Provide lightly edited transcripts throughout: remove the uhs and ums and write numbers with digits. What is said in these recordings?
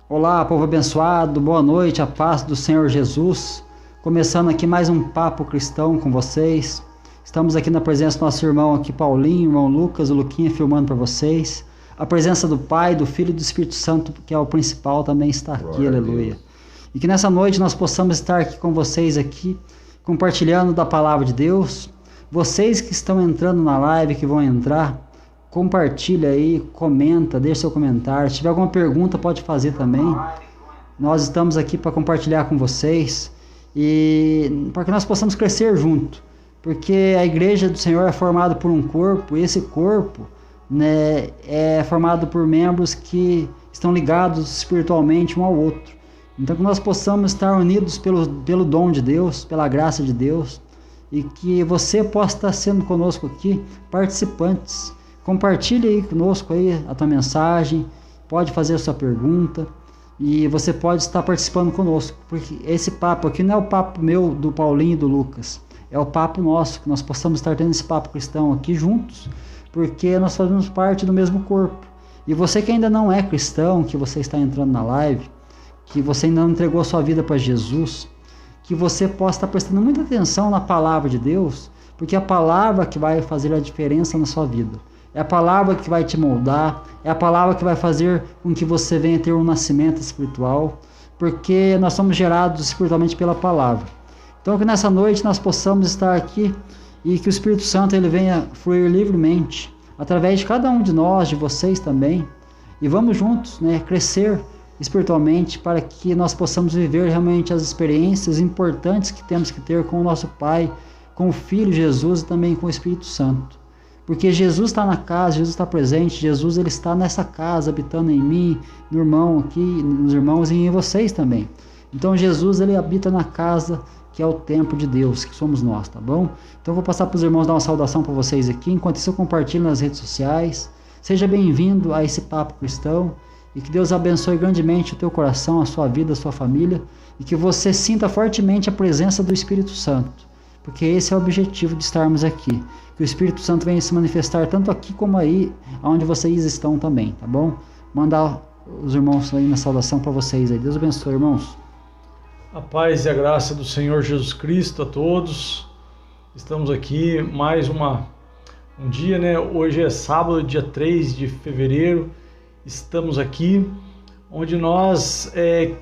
Olá, povo abençoado, boa noite, a paz do Senhor Jesus. Começando aqui mais um Papo Cristão com vocês. Estamos aqui na presença do nosso irmão aqui, Paulinho, irmão Lucas, o Luquinha filmando para vocês. A presença do Pai, do Filho e do Espírito Santo, que é o principal, também está aqui, glória aleluia. E que nessa noite nós possamos estar aqui com vocês aqui, compartilhando da palavra de Deus. Vocês que estão entrando na live, que vão entrar, compartilha aí, comenta, deixa seu comentário. Se tiver alguma pergunta, pode fazer também. Nós estamos aqui para compartilhar com vocês e para que nós possamos crescer junto. Porque a igreja do Senhor é formada por um corpo, e esse corpo, né, é formado por membros que estão ligados espiritualmente um ao outro. Então que nós possamos estar unidos pelo dom de Deus, pela graça de Deus, e que você possa estar sendo conosco aqui, participantes. Compartilhe aí conosco aí a tua mensagem, pode fazer a sua pergunta e você pode estar participando conosco, porque esse papo aqui não é o papo meu, do Paulinho e do Lucas, é o papo nosso, que nós possamos estar tendo esse papo cristão aqui juntos, porque nós fazemos parte do mesmo corpo. E você que ainda não é cristão, que você está entrando na live, que você ainda não entregou a sua vida para Jesus, que você possa estar prestando muita atenção na palavra de Deus, porque é a palavra que vai fazer a diferença na sua vida. É a palavra que vai te moldar, é a palavra que vai fazer com que você venha ter um nascimento espiritual, porque nós somos gerados espiritualmente pela palavra. Então que nessa noite nós possamos estar aqui e que o Espírito Santo ele venha fluir livremente, através de cada um de nós, de vocês também, e vamos juntos, né, crescer espiritualmente para que nós possamos viver realmente as experiências importantes que temos que ter com o nosso Pai, com o Filho Jesus e também com o Espírito Santo. Porque Jesus está na casa, Jesus está presente, Jesus ele está nessa casa, habitando em mim, no irmão aqui, nos irmãos e em vocês também. Então Jesus ele habita na casa que é o templo de Deus, que somos nós, tá bom? Então eu vou passar para os irmãos dar uma saudação para vocês aqui, enquanto isso eu compartilho nas redes sociais. Seja bem-vindo a esse Papo Cristão e que Deus abençoe grandemente o teu coração, a sua vida, a sua família e que você sinta fortemente a presença do Espírito Santo, porque esse é o objetivo de estarmos aqui. Que o Espírito Santo venha se manifestar tanto aqui como aí, onde vocês estão também, tá bom? Mandar os irmãos aí na saudação para vocês aí. Deus abençoe, irmãos. A paz e a graça do Senhor Jesus Cristo a todos. Estamos aqui mais um dia, né? Hoje é sábado, dia 3 de fevereiro. Estamos aqui onde nós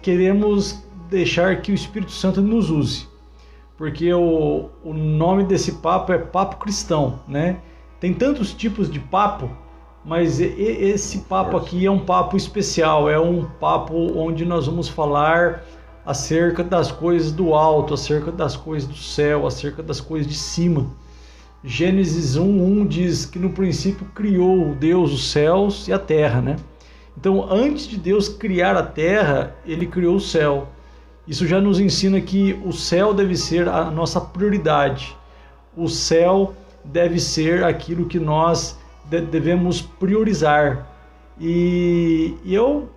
queremos deixar que o Espírito Santo nos use. Porque o nome desse papo é Papo Cristão, né? Tem tantos tipos de papo, mas esse papo aqui é um papo especial, é um papo onde nós vamos falar acerca das coisas do alto, acerca das coisas do céu, acerca das coisas de cima. Gênesis 1:1 diz que no princípio criou Deus os céus e a terra, né? Então, antes de Deus criar a terra, ele criou o céu. Isso já nos ensina que o céu deve ser a nossa prioridade. O céu deve ser aquilo que nós devemos priorizar. E eu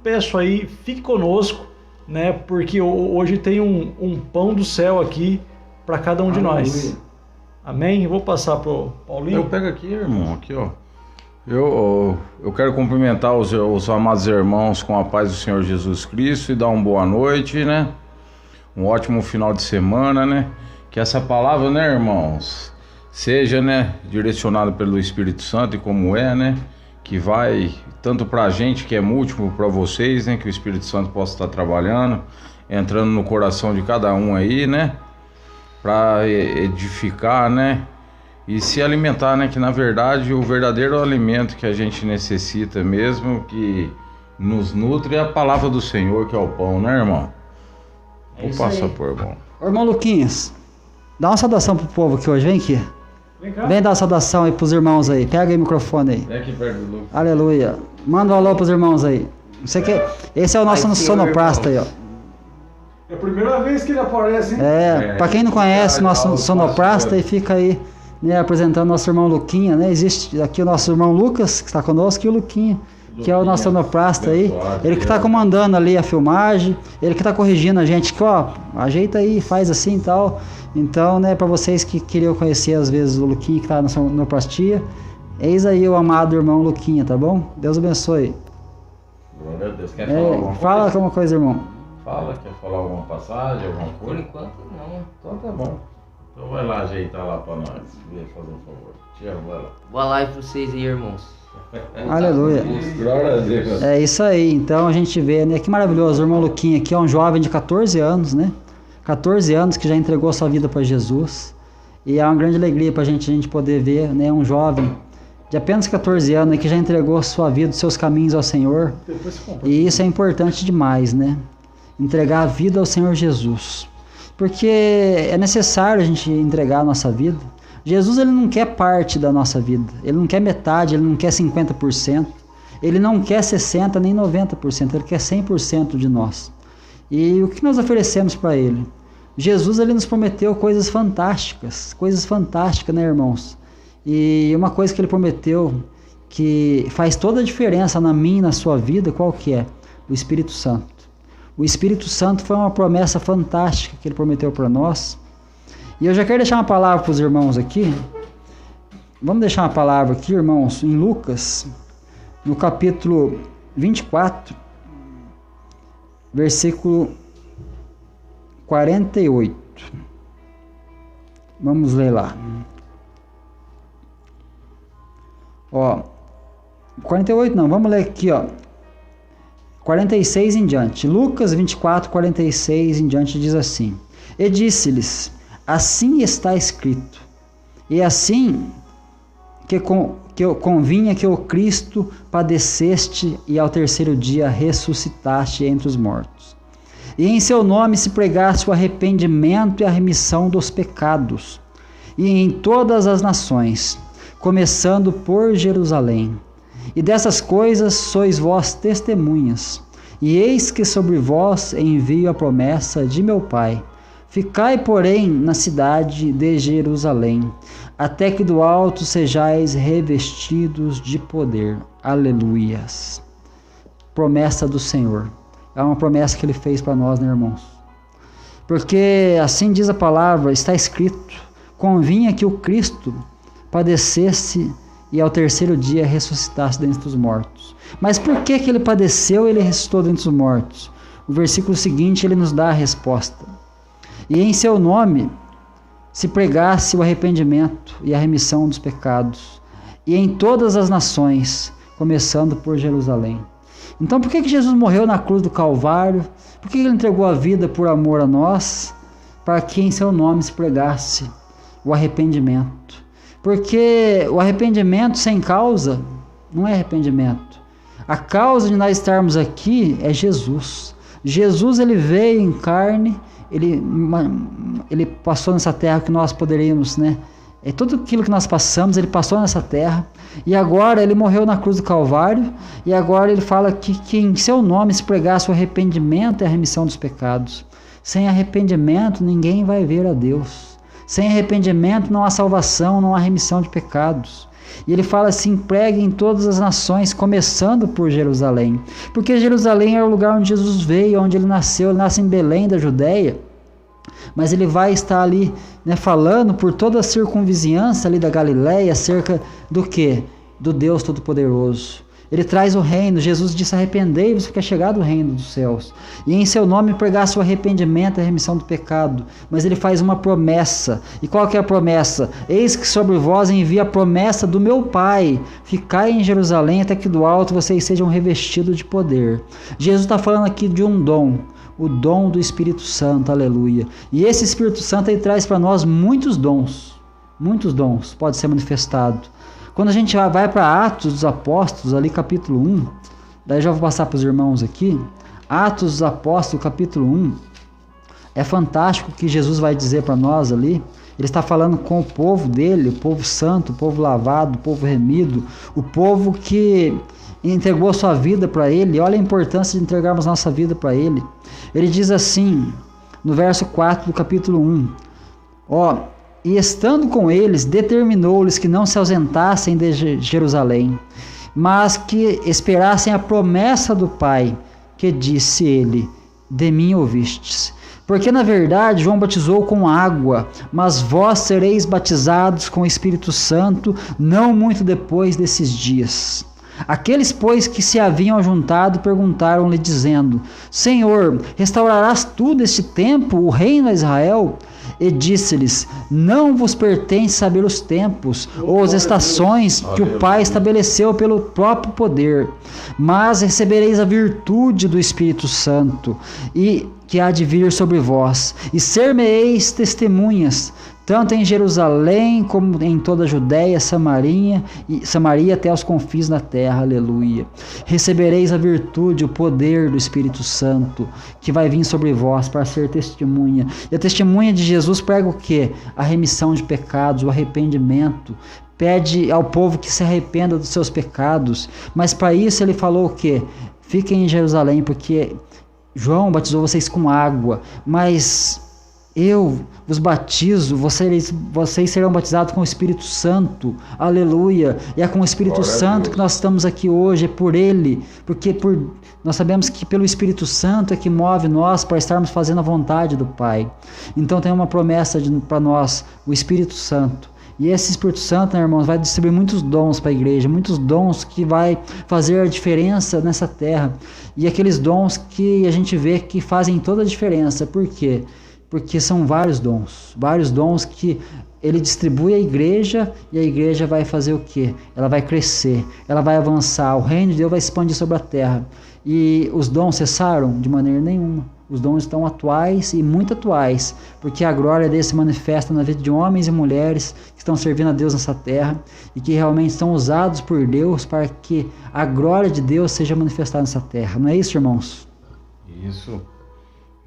peço aí, fique conosco, né? Porque hoje tem um pão do céu aqui para cada um de nós. Amém? Eu vou passar para o Paulinho. Eu pego aqui, irmão, aqui, ó. Eu quero cumprimentar os amados irmãos com a paz do Senhor Jesus Cristo e dar uma boa noite, né? Um ótimo final de semana, né? Que essa palavra, né, irmãos, seja, né, direcionada pelo Espírito Santo e como é, né? Que vai tanto pra gente, que é múltiplo, para vocês, né? Que o Espírito Santo possa estar trabalhando, entrando no coração de cada um aí, né? Pra edificar, né? E se alimentar, né? Que na verdade o verdadeiro alimento que a gente necessita mesmo, que nos nutre, é a palavra do Senhor, que é o pão, né, irmão? Vou passar por irmão. Ô, irmão Luquinhas, dá uma saudação pro povo aqui hoje, vem aqui. Vem cá. Vem dar uma saudação aí pros irmãos aí, pega aí o microfone aí. Vem aqui perto do Lucas. Aleluia. Manda um alô pros irmãos aí. Esse é o nosso sonoplasta aí, ó. É a primeira vez que ele aparece, hein? Pra quem não conhece, nosso sonoplasta e fica aí, né, apresentando nosso irmão Luquinha, né? Existe aqui o nosso irmão Lucas, que está conosco, e o Luquinha, que é o nosso sonoplasta aí. Ele que está comandando ali a filmagem, ele que está corrigindo a gente, que ó, ajeita aí, faz assim e tal. Então, né, para vocês que queriam conhecer às vezes o Luquinha, que está na sonoplastia, eis aí o amado irmão Luquinha, tá bom? Deus abençoe. Glória a Deus. Quer falar alguma coisa? Fala alguma coisa, irmão. Fala, quer falar alguma passagem, alguma Por coisa? enquanto não. Então tá bom. Então vai lá ajeitar lá pra nós. Fazer um favor. Tiago, vai lá. Boa live pra vocês aí, irmãos. Aleluia. Glória a Deus. É isso aí, então a gente vê, né? Que maravilhoso, o irmão Luquinha aqui é um jovem de 14 anos, né? 14 anos que já entregou sua vida para Jesus. E é uma grande alegria para a gente poder ver, né? Um jovem de apenas 14 anos que já entregou sua vida, seus caminhos ao Senhor. E isso é importante demais, né? Entregar a vida ao Senhor Jesus. Porque é necessário a gente entregar a nossa vida. Jesus, ele não quer parte da nossa vida. Ele não quer metade, ele não quer 50%. Ele não quer 60% nem 90%. Ele quer 100% de nós. E o que nós oferecemos para ele? Jesus, ele nos prometeu coisas fantásticas, né, irmãos? E uma coisa que ele prometeu que faz toda a diferença na minha e na sua vida, qual que é? O Espírito Santo. O Espírito Santo foi uma promessa fantástica que ele prometeu para nós. E eu já quero deixar uma palavra para os irmãos aqui. Vamos deixar uma palavra aqui, irmãos, em Lucas, no capítulo 24, versículo 48. Vamos ler lá. 48 não, vamos ler aqui, 46 em diante. Lucas 24, 46 em diante diz assim: E disse-lhes: Assim está escrito, e assim que convinha que o Cristo padeceste e ao terceiro dia ressuscitaste entre os mortos. E em seu nome se pregasse o arrependimento e a remissão dos pecados, e em todas as nações, começando por Jerusalém. E dessas coisas sois vós testemunhas. E eis que sobre vós envio a promessa de meu Pai. Ficai, porém, na cidade de Jerusalém, até que do alto sejais revestidos de poder. Aleluias. Promessa do Senhor. É uma promessa que ele fez para nós, né, irmãos? Porque assim diz a palavra, está escrito: convinha que o Cristo padecesse e ao terceiro dia ressuscitasse dentre os mortos. Mas por que ele padeceu e ele ressuscitou dentre os mortos? O versículo seguinte ele nos dá a resposta. E em seu nome se pregasse o arrependimento e a remissão dos pecados, e em todas as nações, começando por Jerusalém. Então por que Jesus morreu na cruz do Calvário? Por que ele entregou a vida por amor a nós? Para que em seu nome se pregasse o arrependimento. Porque o arrependimento sem causa não é arrependimento. A causa de nós estarmos aqui é Jesus. Jesus, ele veio em carne, ele passou nessa terra que nós poderíamos, né? Tudo aquilo que nós passamos, ele passou nessa terra, e agora ele morreu na cruz do Calvário, e agora ele fala que em seu nome se pregasse o arrependimento e a remissão dos pecados. Sem arrependimento ninguém vai ver a Deus. Sem arrependimento não há salvação, não há remissão de pecados. E ele fala assim: pregue em todas as nações, começando por Jerusalém. Porque Jerusalém é o lugar onde Jesus veio, onde ele nasceu. Ele nasce em Belém da Judéia. Mas ele vai estar ali, né, falando por toda a circunvizinhança ali da Galileia acerca do quê? Do Deus Todo-Poderoso. Ele traz o reino. Jesus disse: arrependei-vos, porque é chegado o reino dos céus. E em seu nome pregasse o arrependimento e a remissão do pecado. Mas ele faz uma promessa. E qual que é a promessa? Eis que sobre vós envia a promessa do meu Pai. Ficai em Jerusalém até que do alto vocês sejam revestidos de poder. Jesus está falando aqui de um dom. O dom do Espírito Santo, aleluia. E esse Espírito Santo ele traz para nós muitos dons pode ser manifestado. Quando a gente vai para Atos dos Apóstolos, ali capítulo 1, daí já vou passar para os irmãos aqui, Atos dos Apóstolos, capítulo 1, é fantástico o que Jesus vai dizer para nós ali. Ele está falando com o povo dele, o povo santo, o povo lavado, o povo remido, o povo que entregou sua vida para ele. Olha a importância de entregarmos nossa vida para ele. Ele diz assim, no verso 4 do capítulo 1, e estando com eles, determinou-lhes que não se ausentassem de Jerusalém, mas que esperassem a promessa do Pai, que disse ele: de mim ouvistes. Porque na verdade João batizou com água, mas vós sereis batizados com o Espírito Santo não muito depois desses dias. Aqueles, pois, que se haviam juntado, perguntaram-lhe, dizendo: Senhor, restaurarás tu neste tempo o reino a Israel? E disse-lhes: Não vos pertence saber os tempos ou as estações que o Pai estabeleceu pelo próprio poder, mas recebereis a virtude do Espírito Santo, e que há de vir sobre vós, e ser-me-eis testemunhas, tanto em Jerusalém como em toda a Judéia, Samaria até os confins da terra. Aleluia. Recebereis a virtude, o poder do Espírito Santo, que vai vir sobre vós para ser testemunha. E a testemunha de Jesus prega o quê? A remissão de pecados, o arrependimento. Pede ao povo que se arrependa dos seus pecados. Mas para isso ele falou o quê? Fiquem em Jerusalém, porque João batizou vocês com água, mas eu vos batizo, vocês serão batizados com o Espírito Santo. Aleluia. E é com o Espírito Santo que nós estamos aqui hoje, é por Ele, porque nós sabemos que pelo Espírito Santo é que move nós para estarmos fazendo a vontade do Pai. Então tem uma promessa para nós, o Espírito Santo. E esse Espírito Santo, né, irmãos, vai distribuir muitos dons para a igreja, muitos dons que vai fazer a diferença nessa terra. E aqueles dons que a gente vê que fazem toda a diferença. Por quê? Porque são vários dons que ele distribui à igreja, e a igreja vai fazer o quê? Ela vai crescer, ela vai avançar, o reino de Deus vai se expandir sobre a terra. E os dons cessaram? De maneira nenhuma. Os dons estão atuais e muito atuais, porque a glória dele se manifesta na vida de homens e mulheres que estão servindo a Deus nessa terra e que realmente são usados por Deus para que a glória de Deus seja manifestada nessa terra. Não é isso, irmãos? Isso.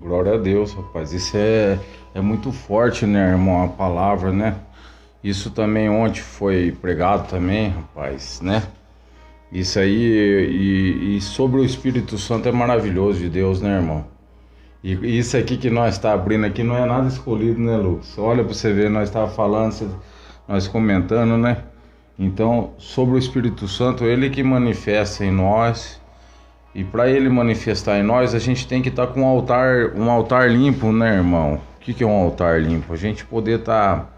Glória a Deus, rapaz. Isso é muito forte, né, irmão? A palavra, né? Isso também ontem foi pregado também, rapaz, né? Isso aí, e sobre o Espírito Santo é maravilhoso de Deus, né, irmão? E isso aqui que nós está abrindo aqui não é nada escolhido, né, Lucas? Olha para você ver, nós estava falando, nós comentando, né? Então, sobre o Espírito Santo, ele que manifesta em nós. E para ele manifestar em nós, a gente tem que estar com um altar limpo, né, irmão? O que é um altar limpo? A gente poder estar...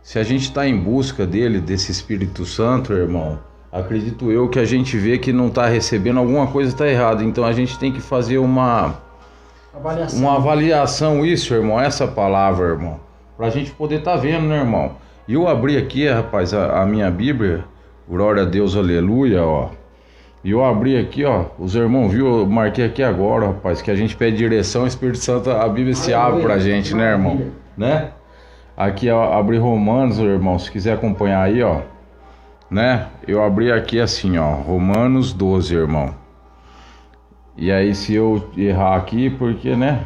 Se a gente está em busca dele, desse Espírito Santo, irmão, acredito eu que a gente vê que não está recebendo, alguma coisa está errada. Então a gente tem que fazer uma avaliação, isso, irmão, essa palavra, irmão, para a gente poder estar vendo, né, irmão? E eu abri aqui, rapaz, a minha Bíblia, glória a Deus, aleluia, ó. E eu abri aqui, ó, os irmãos viu, eu marquei aqui agora, rapaz, que a gente pede direção, o Espírito Santo, a Bíblia se abre pra gente, né, irmão? Né? Aqui, ó, abri Romanos, irmão, se quiser acompanhar aí, ó, né? Eu abri aqui assim, ó, Romanos 12, irmão. E aí, se eu errar aqui, porque, né?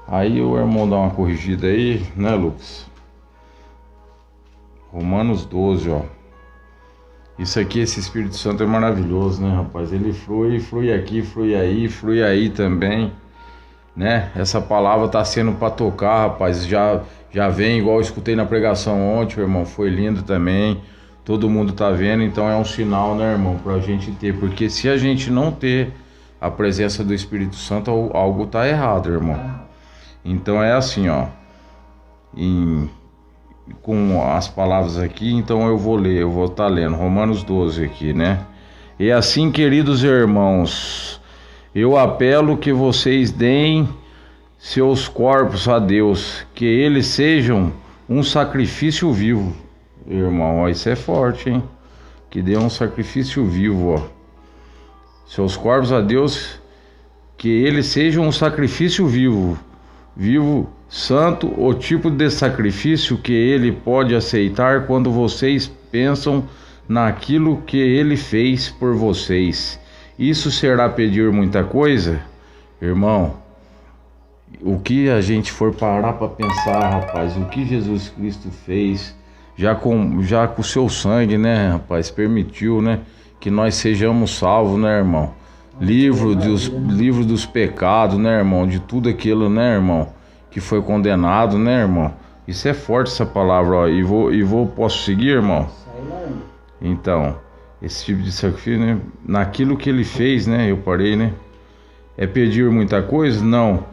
Aí o irmão dá uma corrigida aí, né, Lucas? Romanos 12, ó. Isso aqui, esse Espírito Santo é maravilhoso, né, rapaz? Ele flui aqui, flui aí também, né? Essa palavra tá sendo para tocar, rapaz. Já vem, igual eu escutei na pregação ontem, irmão. Foi lindo também. Todo mundo tá vendo, então é um sinal, né, irmão, pra gente ter. Porque se a gente não ter a presença do Espírito Santo, algo tá errado, irmão. Então é assim, ó. Com as palavras aqui, então eu vou estar lendo Romanos 12 aqui, né? E assim, queridos irmãos, eu apelo que vocês deem seus corpos a Deus, que eles sejam um sacrifício vivo. Irmão, ó, isso é forte, hein? Que dê um sacrifício vivo, ó. Seus corpos a Deus, que eles sejam um sacrifício vivo, santo, o tipo de sacrifício que ele pode aceitar quando vocês pensam naquilo que ele fez por vocês. Isso será pedir muita coisa? Irmão, o que a gente for parar para pensar, rapaz, o que Jesus Cristo fez, já com o seu sangue, né, rapaz, permitiu, né, que nós sejamos salvos, né, irmão? Livro dos pecados, né, irmão? De tudo aquilo, né, irmão? Que foi condenado, né, irmão? Isso é forte, essa palavra, ó. Posso seguir, irmão? Então, esse tipo de sacrifício, né? Naquilo que ele fez, né? Eu parei, né? É pedir muita coisa? Não.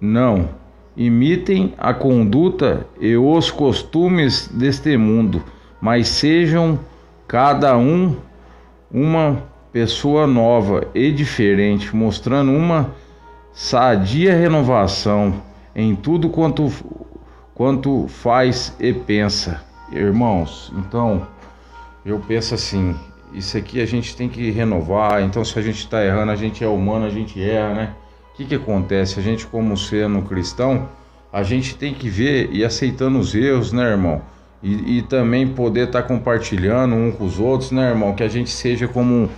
Não. Imitem a conduta e os costumes deste mundo, mas sejam cada um uma pessoa nova e diferente, mostrando uma sadia renovação em tudo quanto faz e pensa. Irmãos, então eu penso assim, isso aqui a gente tem que renovar. Então se a gente está errando, a gente é humano, a gente erra, né? O que acontece? A gente, como sendo cristão, a gente tem que ver e aceitando os erros, né, irmão? E também poder estar compartilhando um com os outros, né, irmão? Que a gente seja como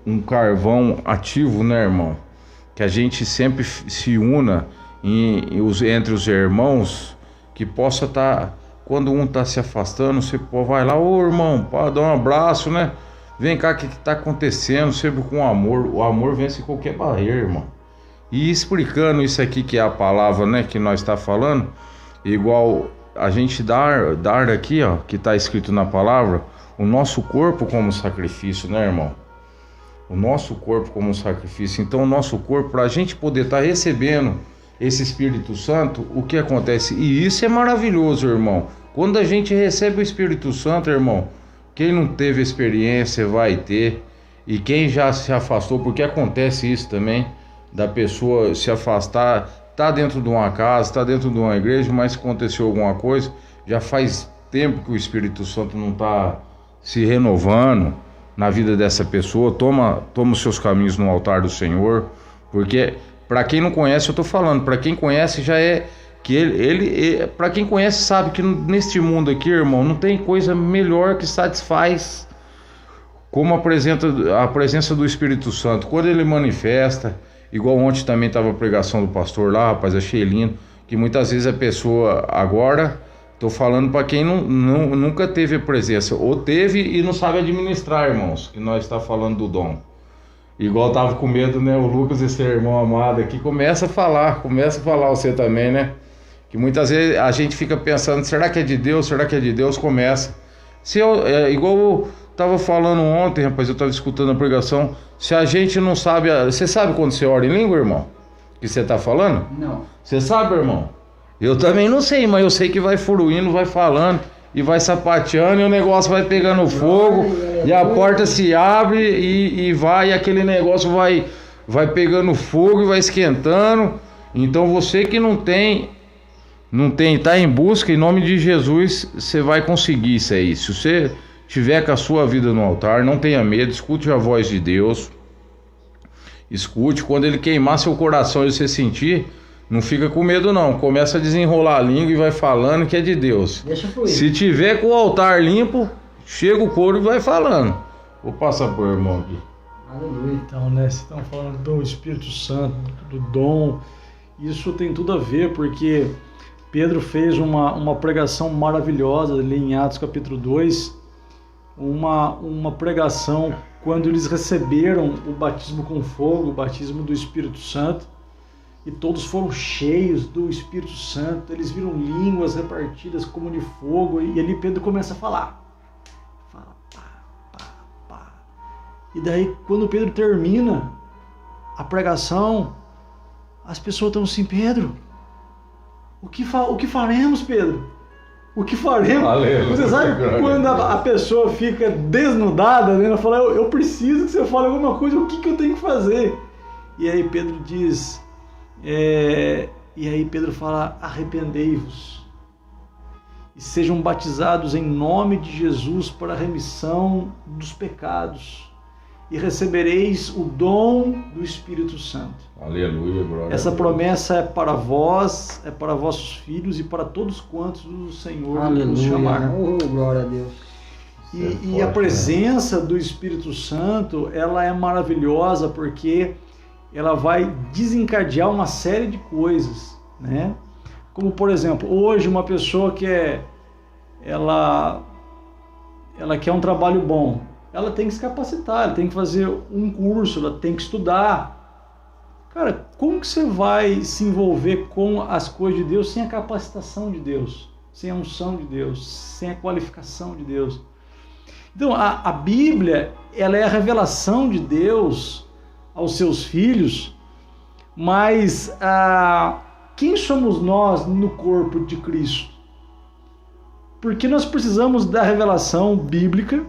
um carvão ativo, né, irmão? Que a gente sempre se una entre os irmãos, que possa estar, quando um está se afastando, você vai lá, ô irmão, dá um abraço, né? Vem cá, o que está acontecendo? Sempre com amor. O amor vence qualquer barreira, irmão. E explicando isso aqui, que é a palavra, né, que nós está falando, igual a gente dar aqui, ó, que está escrito na palavra, o nosso corpo como sacrifício, né, irmão? O nosso corpo como sacrifício. Então o nosso corpo, para a gente poder estar recebendo esse Espírito Santo, o que acontece? E isso é maravilhoso, irmão. Quando a gente recebe o Espírito Santo, irmão, quem não teve experiência vai ter, e quem já se afastou, porque acontece isso também, da pessoa se afastar, tá dentro de uma casa, tá dentro de uma igreja, mas aconteceu alguma coisa, já faz tempo que o Espírito Santo não tá se renovando na vida dessa pessoa. Toma os seus caminhos no altar do Senhor, porque para quem não conhece, eu tô falando, para quem conhece já é que ele para quem conhece sabe que neste mundo aqui, irmão, não tem coisa melhor que satisfaz como a presença do Espírito Santo, quando ele manifesta. Igual ontem também estava a pregação do pastor lá, rapaz, achei lindo, que muitas vezes a pessoa, agora, tô falando para quem nunca teve a presença, ou teve e não sabe administrar, irmãos, que nós está falando do dom. Igual tava com medo, né, o Lucas, esse irmão amado aqui, começa a falar você também, né, que muitas vezes a gente fica pensando, será que é de Deus, começa. Igual eu tava falando ontem, rapaz, eu tava escutando a pregação, se a gente não sabe, você sabe quando você ora em língua, irmão? Que você tá falando? Não. Você sabe, irmão? Eu também não sei, mas eu sei que vai fluindo, vai falando e vai sapateando e o negócio vai pegando fogo e a porta se abre e vai, e aquele negócio vai pegando fogo e vai esquentando. Então você que não tem, tá em busca, em nome de Jesus, você vai conseguir isso aí. Se você tiver com a sua vida no altar, não tenha medo, escute a voz de Deus, escute, quando ele queimar seu coração e você sentir, não fica com medo não, começa a desenrolar a língua e vai falando que é de Deus. Deixa fluir. Se tiver com o altar limpo, chega o couro e vai falando. Vou passar por irmão aqui. Aleluia. Então, né, vocês estão falando do Espírito Santo, do dom, isso tem tudo a ver, porque Pedro fez uma pregação maravilhosa ali em Atos capítulo 2, uma pregação quando eles receberam o batismo com fogo, o batismo do Espírito Santo, e todos foram cheios do Espírito Santo, eles viram línguas repartidas como de fogo, e ali Pedro começa a falar. Fala, pá. E daí, quando Pedro termina a pregação, as pessoas estão assim, Pedro, o que faremos, Pedro? O que faremos? Aleluia. Você sabe quando a pessoa fica desnudada, né? Ela fala, eu preciso que você fale alguma coisa, o que eu tenho que fazer? E aí Pedro diz, Pedro fala, arrependei-vos e sejam batizados em nome de Jesus para a remissão dos pecados e recebereis o dom do Espírito Santo. Aleluia, glória. Essa promessa é para vós, é para vossos filhos e para todos quantos o Senhor nos chamar. Oh, glória a Deus. E a presença do Espírito Santo, ela é maravilhosa porque ela vai desencadear uma série de coisas, né? Como, por exemplo, hoje uma pessoa ela quer um trabalho bom, ela tem que se capacitar, ela tem que fazer um curso, ela tem que estudar. Cara, como que você vai se envolver com as coisas de Deus sem a capacitação de Deus, sem a unção de Deus, sem a qualificação de Deus? Então, a Bíblia, ela é a revelação de Deus aos seus filhos, mas quem somos nós no corpo de Cristo? Porque nós precisamos da revelação bíblica,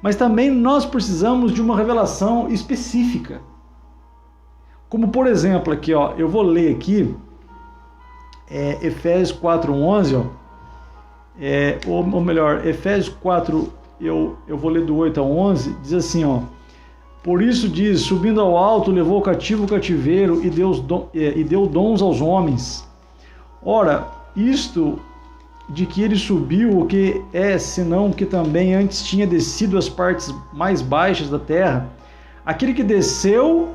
mas também nós precisamos de uma revelação específica. Como por exemplo, aqui, ó, eu vou ler aqui, Efésios 4:11, ou melhor, Efésios 4, eu vou ler do 8 ao 11, diz assim, ó: por isso diz, subindo ao alto, levou cativo o cativeiro e deu dons aos homens. Ora, isto de que ele subiu, o que é, senão que também antes tinha descido às partes mais baixas da terra? Aquele que desceu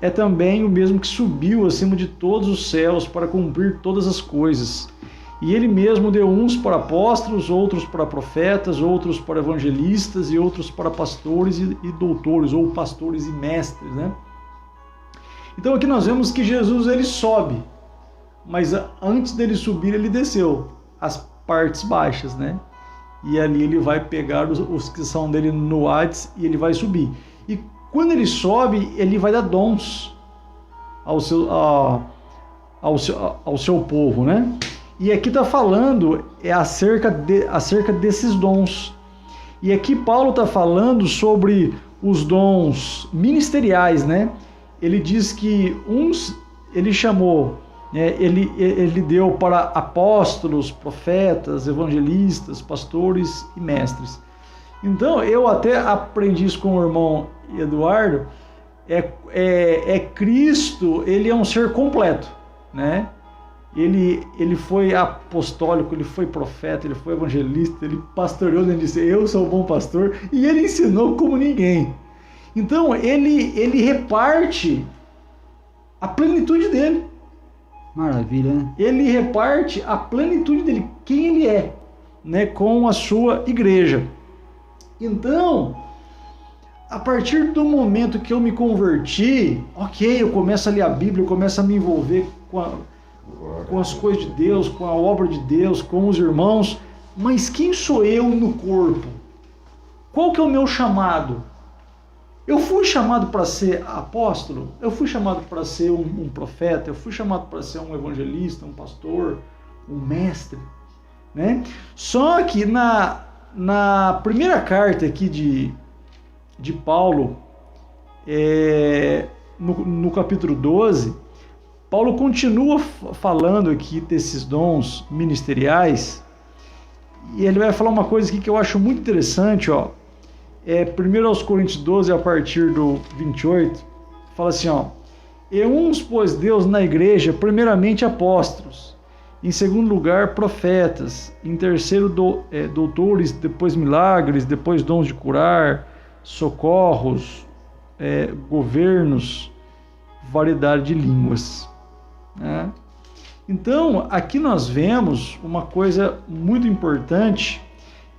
é também o mesmo que subiu acima de todos os céus para cumprir todas as coisas. E ele mesmo deu uns para apóstolos, outros para profetas, outros para evangelistas e outros para pastores e doutores, ou pastores e mestres, né? Então aqui nós vemos que Jesus ele sobe, mas antes dele subir ele desceu as partes baixas, né? E ali ele vai pegar os que são dele no Hades e ele vai subir. E quando ele sobe, ele vai dar dons ao seu povo, né? E aqui está falando acerca desses dons. E aqui Paulo está falando sobre os dons ministeriais, né? Ele diz que uns ele chamou, né? Ele deu para apóstolos, profetas, evangelistas, pastores e mestres. Então eu até aprendi isso com o irmão Eduardo. Cristo, ele é um ser completo, né? Ele foi apostólico, ele foi profeta, ele foi evangelista, ele pastoreou, ele disse, eu sou um bom pastor, e ele ensinou como ninguém. Então, ele reparte a plenitude dele. Maravilha, né? Ele reparte a plenitude dele, quem ele é, né, com a sua igreja. Então, a partir do momento que eu me converti, ok, eu começo a ler a Bíblia, eu começo a me envolver com as coisas de Deus, com a obra de Deus, com os irmãos, mas quem sou eu no corpo? Qual que é o meu chamado? Eu fui chamado para ser apóstolo? Eu fui chamado para ser um profeta? Eu fui chamado para ser um evangelista, um pastor, um mestre, né? Só que na primeira carta aqui de Paulo, no capítulo 12, Paulo continua falando aqui desses dons ministeriais, e ele vai falar uma coisa aqui que eu acho muito interessante, ó. 1 aos Coríntios 12, a partir do 28, fala assim, ó: e uns pôs Deus na igreja, primeiramente apóstolos, em segundo lugar profetas, em terceiro doutores, depois milagres, depois dons de curar, socorros, governos, variedade de línguas. Né? Então, aqui nós vemos uma coisa muito importante,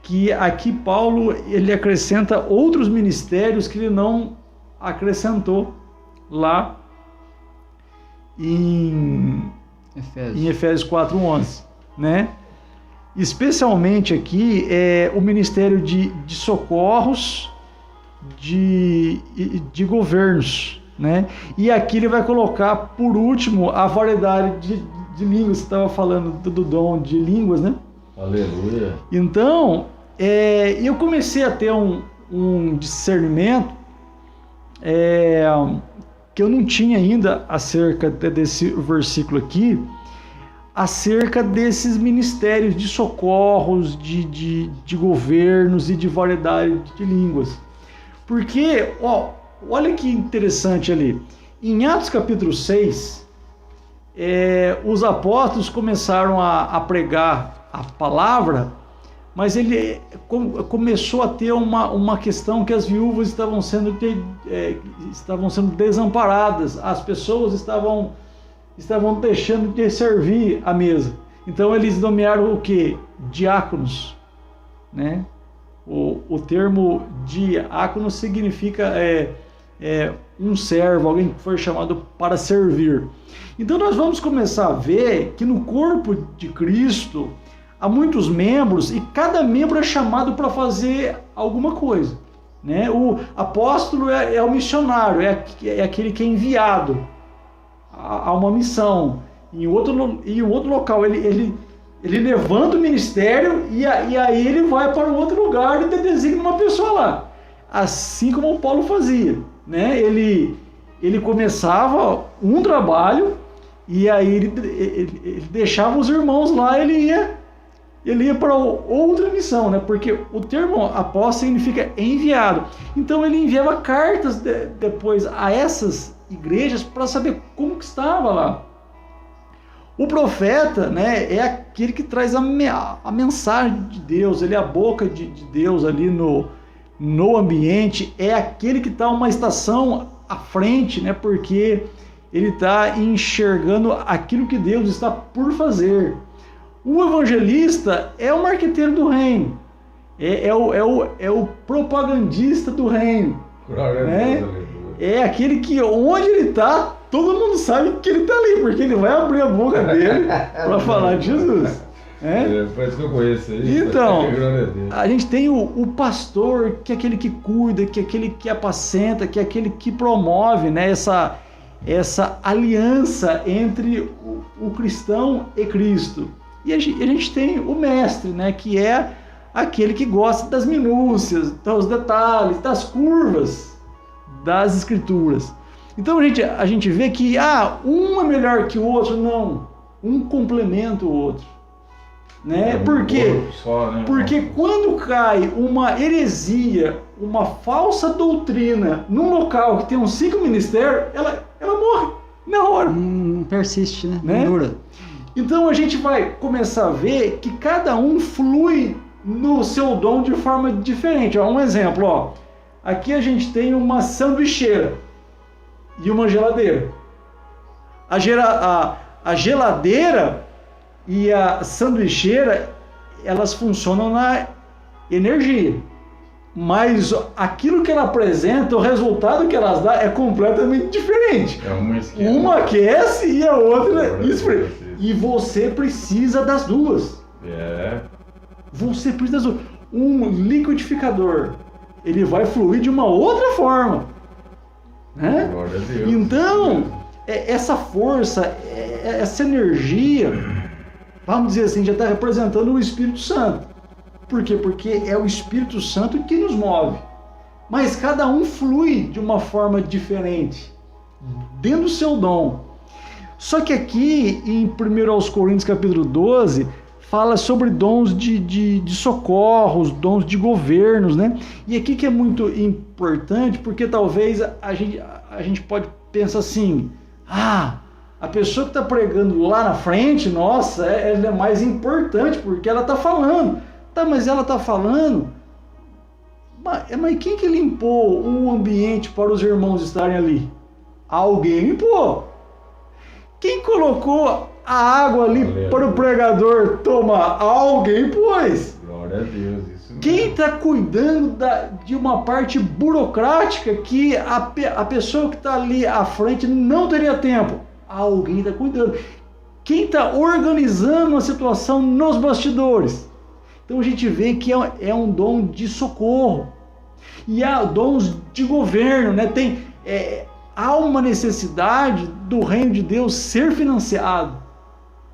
que aqui Paulo ele acrescenta outros ministérios que ele não acrescentou lá em Efésios 4:11, né? Especialmente aqui o ministério de socorros, de governos, né? E aqui ele vai colocar por último a variedade de línguas. Você estava falando do dom de línguas, né? Aleluia. Então, eu comecei a ter um discernimento que eu não tinha ainda acerca desse versículo aqui, acerca desses ministérios de socorros, de governos e de variedade de línguas. Porque, olha que interessante ali, em Atos capítulo 6, os apóstolos começaram a pregar a palavra, mas ele começou a ter uma questão que as viúvas estavam sendo desamparadas, as pessoas estavam deixando de servir à mesa. Então eles nomearam o que? Diáconos, né? O termo diácono significa um servo, alguém que foi chamado para servir. Então nós vamos começar a ver que no corpo de Cristo há muitos membros e cada membro é chamado para fazer alguma coisa, né? O apóstolo é o missionário, é aquele que é enviado a uma missão. Em outro local ele levanta o ministério e aí ele vai para um outro lugar e designa uma pessoa lá. assim como o Paulo fazia, né? Ele começava um trabalho e aí ele deixava os irmãos lá, ele ia para outra missão, né? Porque o termo apóstolo significa enviado. Então ele enviava cartas depois a essas igrejas para saber como que estava lá. O profeta, né, é aquele que traz a mensagem de Deus, ele é a boca de Deus ali no ambiente, é aquele que está uma estação à frente, né, porque ele está enxergando aquilo que Deus está por fazer. O evangelista é o marqueteiro do reino, é o propagandista do reino, né? É aquele que onde ele está, todo mundo sabe que ele está ali, porque ele vai abrir a boca dele para falar de Jesus. Parece que eu conheço aí. Então, a gente tem o pastor, que é aquele que cuida, que é aquele que apacenta, que é aquele que promove, né, essa aliança entre o cristão e Cristo. E a gente tem o mestre, né, que é aquele que gosta das minúcias, dos detalhes, das curvas das escrituras. Então a gente vê que um é melhor que o outro, não. Um complementa o outro. Né? Por quê? Porque quando cai uma heresia, uma falsa doutrina num local que tem uns 5 ministérios, ela morre na hora. Não persiste, né? Não dura. Então a gente vai começar a ver que cada um flui no seu dom de forma diferente. Um exemplo, aqui a gente tem uma sanduicheira e uma geladeira. A geladeira e a sanduicheira, elas funcionam na energia. Mas aquilo que ela apresenta, o resultado que elas dão é completamente diferente. Uma aquece e a outra esfria. E você precisa das duas. Você precisa das duas. Um liquidificador, ele vai fluir de uma outra forma. Né? Glória a Deus. Então, essa força, essa energia, vamos dizer assim, já está representando o Espírito Santo. Por quê? Porque é o Espírito Santo que nos move. Mas cada um flui de uma forma diferente, dentro do seu dom. Só que aqui, em 1 Coríntios capítulo 12, fala sobre dons de socorros, dons de governos, né? E aqui que é muito importante, porque talvez a gente pode pensar assim, a pessoa que está pregando lá na frente, nossa, ela é mais importante, porque ela está falando. Tá, mas ela está falando, mas quem que limpou o ambiente para os irmãos estarem ali? Alguém limpou. Quem colocou a água ali para o pregador tomar? Alguém pôs. Glória a Deus, isso mesmo. Quem está cuidando de uma parte burocrática que a pessoa que está ali à frente não teria tempo? Alguém está cuidando. Quem está organizando a situação nos bastidores? Então a gente vê que é um dom de socorro. E há dons de governo, né? Há uma necessidade do reino de Deus ser financiado,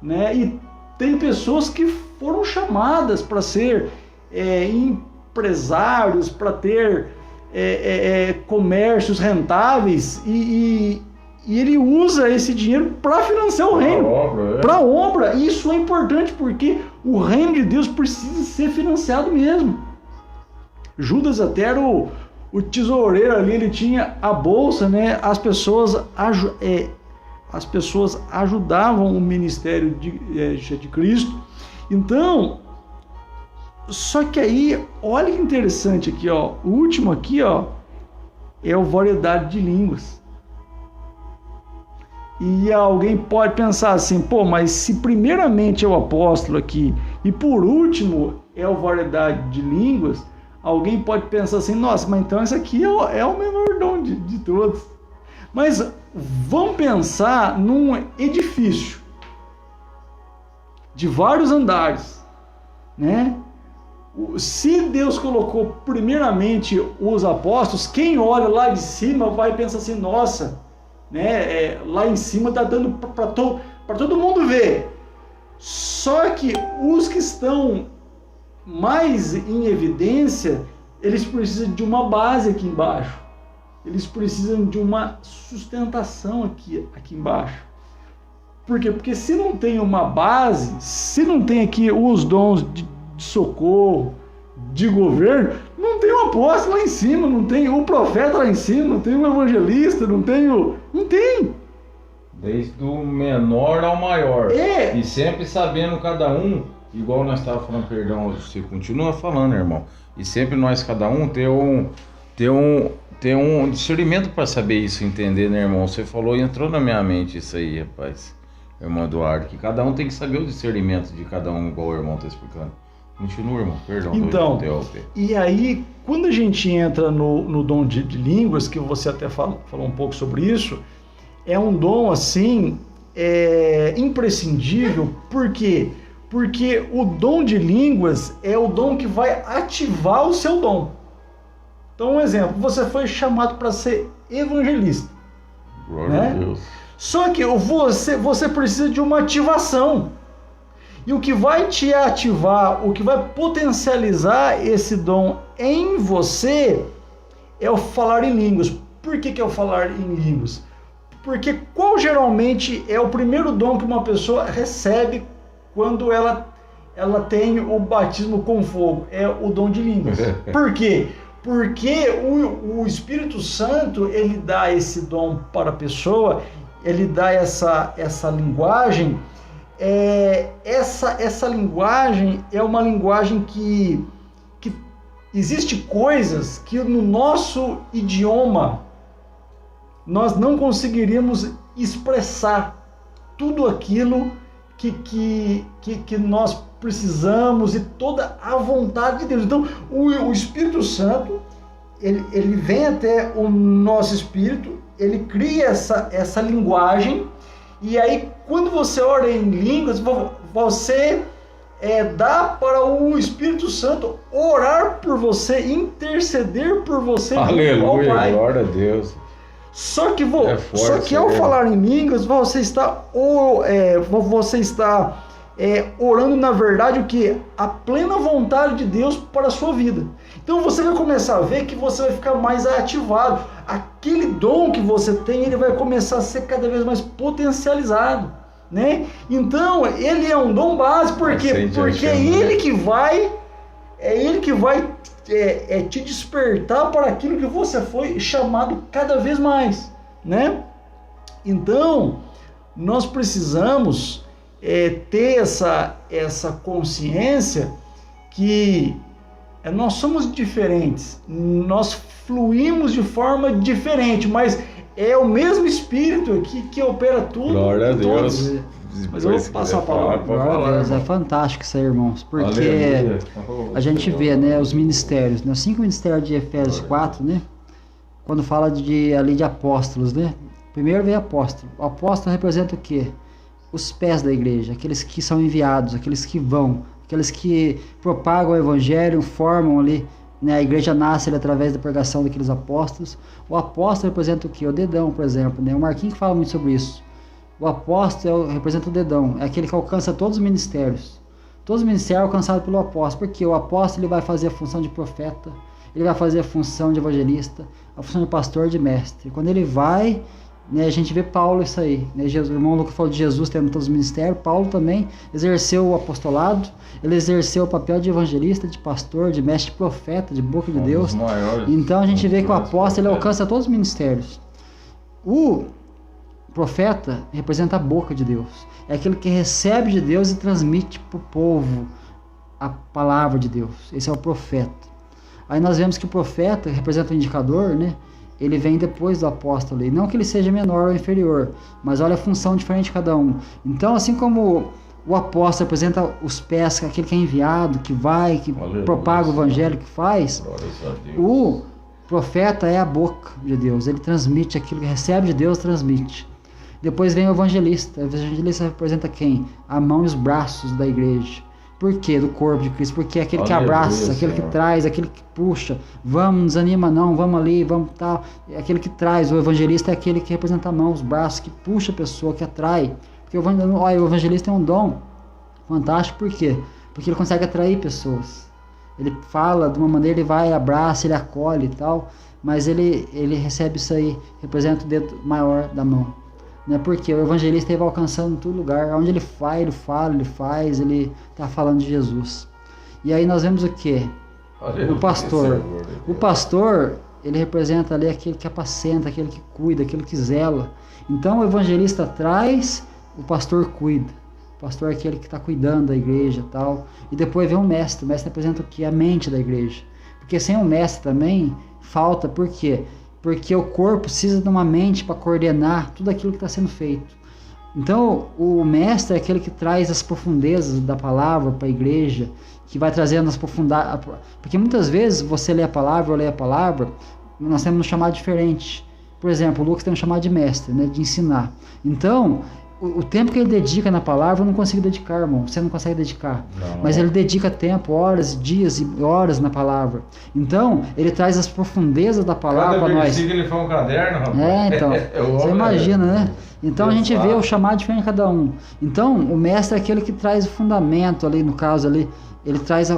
né? E tem pessoas que foram chamadas para ser empresários, para ter comércios rentáveis e ele usa esse dinheiro para financiar o reino, para a obra. Isso é importante porque o reino de Deus precisa ser financiado mesmo. Judas até era o tesoureiro ali, ele tinha a bolsa, né? As pessoas ajudavam o ministério de Cristo. Então, só que aí, olha que interessante aqui, ó. O último aqui, ó, é a variedade de línguas. E alguém pode pensar assim, mas se primeiramente é o apóstolo aqui e por último é a variedade de línguas, alguém pode pensar assim, nossa, mas então esse aqui é o menor dom de todos. Mas vamos pensar num edifício de vários andares, né? Se Deus colocou primeiramente os apóstolos, quem olha lá de cima vai pensar assim, nossa, né? Lá em cima está dando para todo mundo ver. Só que os que estão mais em evidência eles precisam de uma base aqui embaixo. Eles precisam de uma sustentação aqui embaixo. Por quê? Porque se não tem uma base, se não tem aqui os dons de socorro, de governo, não tem o apóstolo lá em cima, não tem o profeta lá em cima, não tem o evangelista, não tem o... Não tem! Desde o menor ao maior. É. E sempre sabendo cada um, igual nós estávamos falando, perdão, você continua falando, irmão. E sempre nós, cada um, ter um discernimento para saber isso, entender, né, irmão? Você falou e entrou na minha mente isso aí, rapaz. Irmão Eduardo, que cada um tem que saber o discernimento de cada um, igual o irmão está explicando. Continua, irmão, perdão. Então, e aí, quando a gente entra no dom de línguas, que você até falou um pouco sobre isso, é um dom, assim, imprescindível. Por quê? Porque o dom de línguas é o dom que vai ativar o seu dom. Então, um exemplo, você foi chamado para ser evangelista. Glória a Deus. Só que você precisa de uma ativação. E o que vai te ativar, o que vai potencializar esse dom em você é o falar em línguas. Por que é o falar em línguas? Porque qual geralmente é o primeiro dom que uma pessoa recebe quando ela tem o batismo com fogo? É o dom de línguas. Por quê? Porque o Espírito Santo, ele dá esse dom para a pessoa, ele dá essa linguagem. Essa linguagem é uma linguagem que existe coisas que no nosso idioma nós não conseguiríamos expressar tudo aquilo que nós precisamos e toda a vontade de Deus. Então o Espírito Santo ele vem até o nosso espírito, ele cria essa linguagem. E aí, quando você ora em línguas, você dá para o Espírito Santo orar por você, interceder por você. Aleluia, glória a Deus. Só que ao falar em línguas, você está orando, na verdade, o que? A plena vontade de Deus para a sua vida. Então você vai começar a ver que você vai ficar mais ativado. Aquele dom que você tem, ele vai começar a ser cada vez mais potencializado, né? Então, ele é um dom base, por quê? Porque é ele que vai te despertar para aquilo que você foi chamado cada vez mais, né? Então, nós precisamos ter essa consciência que nós somos diferentes, nós fluímos de forma diferente, mas é o mesmo Espírito aqui que opera tudo. Glória a Deus. Mas eu vou passar a palavra. Glória a Deus, é fantástico isso aí, irmãos, porque a gente vê, né, os ministérios, né, os 5 ministérios de Efésios 4, né, quando fala ali de apóstolos, né, primeiro vem apóstolo. O apóstolo representa o quê? Os pés da igreja, aqueles que são enviados, aqueles que vão, aqueles que propagam o evangelho, formam ali, né, a igreja nasce ali através da pregação daqueles apóstolos. O apóstolo representa o quê? O dedão, por exemplo, né? O Marquinhos que fala muito sobre isso. O apóstolo representa o dedão, é aquele que alcança todos os ministérios. Todos os ministérios alcançados pelo apóstolo, porque o apóstolo ele vai fazer a função de profeta, ele vai fazer a função de evangelista, a função de pastor, de mestre. Quando ele vai, né, a gente vê Paulo isso aí, né? Jesus, o irmão Lucas falou de Jesus tendo todos os ministérios. Paulo também exerceu o apostolado, ele exerceu o papel de evangelista, de pastor, de mestre, de profeta, de boca de Deus. Então a gente vê que o apóstolo ele alcança todos os ministérios. O profeta representa a boca de Deus, é aquele que recebe de Deus e transmite para o povo a palavra de Deus. Esse é o profeta. Aí nós vemos que o profeta representa o indicador, né? Ele vem depois do apóstolo, e não que ele seja menor ou inferior, mas olha a função diferente de cada um. Então, assim como o apóstolo representa os pés, aquele que é enviado, que vai, que propaga o evangelho, que faz, o profeta é a boca de Deus, ele transmite aquilo que recebe de Deus, transmite. Depois vem o evangelista representa quem? A mão e os braços da igreja. Por quê? Do corpo de Cristo. Porque é aquele que abraça, aquele que traz, aquele que puxa. Vamos, não desanima não, vamos ali, vamos tal. É aquele que traz. O evangelista é aquele que representa a mão, os braços, que puxa a pessoa, que atrai. Porque o evangelista é um dom fantástico, por quê? Porque ele consegue atrair pessoas. Ele fala de uma maneira, ele vai, abraça, ele acolhe e tal, mas ele recebe isso aí, representa o dedo maior da mão. Né? Porque o evangelista ele vai alcançando em todo lugar, onde ele vai, ele fala, ele faz, ele está falando de Jesus. E aí nós vemos o quê? O pastor. O pastor, ele representa ali aquele que apacenta, aquele que cuida, aquele que zela. Então o evangelista traz, o pastor cuida. O pastor é aquele que está cuidando da igreja e tal. E depois vem o mestre. O mestre representa o quê? A mente da igreja. Porque sem o mestre também falta, por quê? Porque o corpo precisa de uma mente para coordenar tudo aquilo que está sendo feito. Então o mestre é aquele que traz as profundezas da palavra para a igreja, que vai trazendo as profundidades. Porque muitas vezes você lê a palavra, eu leio a palavra, nós temos um chamado diferente. Por exemplo, o Lucas tem um chamado de mestre, né, de ensinar. Então, o tempo que ele dedica na palavra, eu não consigo dedicar, irmão. Você não consegue dedicar. Não. Mas ele dedica tempo, horas, dias e horas na palavra. Então, ele traz as profundezas da palavra para nós. Ele foi um caderno, rapaz. Então, você imagina, né? Então a gente vê o chamado diferente de cada um. Então, o mestre é aquele que traz o fundamento ali, no caso ali, ele traz a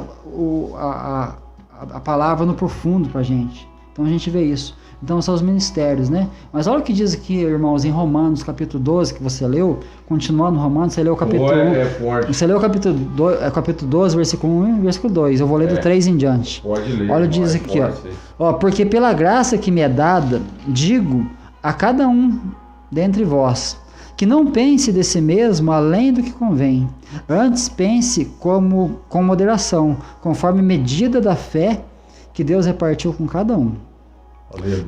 palavra no profundo pra gente. Então a gente vê isso. Então são os ministérios, né? Mas olha o que diz aqui, irmãos, em Romanos, capítulo 12, que você leu, continuando no Romanos, você leu o capítulo 1. Você leu o capítulo 12, versículo 1 e versículo 2. Eu vou ler do 3 em diante. Pode ler. Olha o que diz aqui, ó. Porque pela graça que me é dada, digo a cada um dentre vós, que não pense de si mesmo além do que convém. Antes pense com moderação, conforme medida da fé que Deus repartiu com cada um.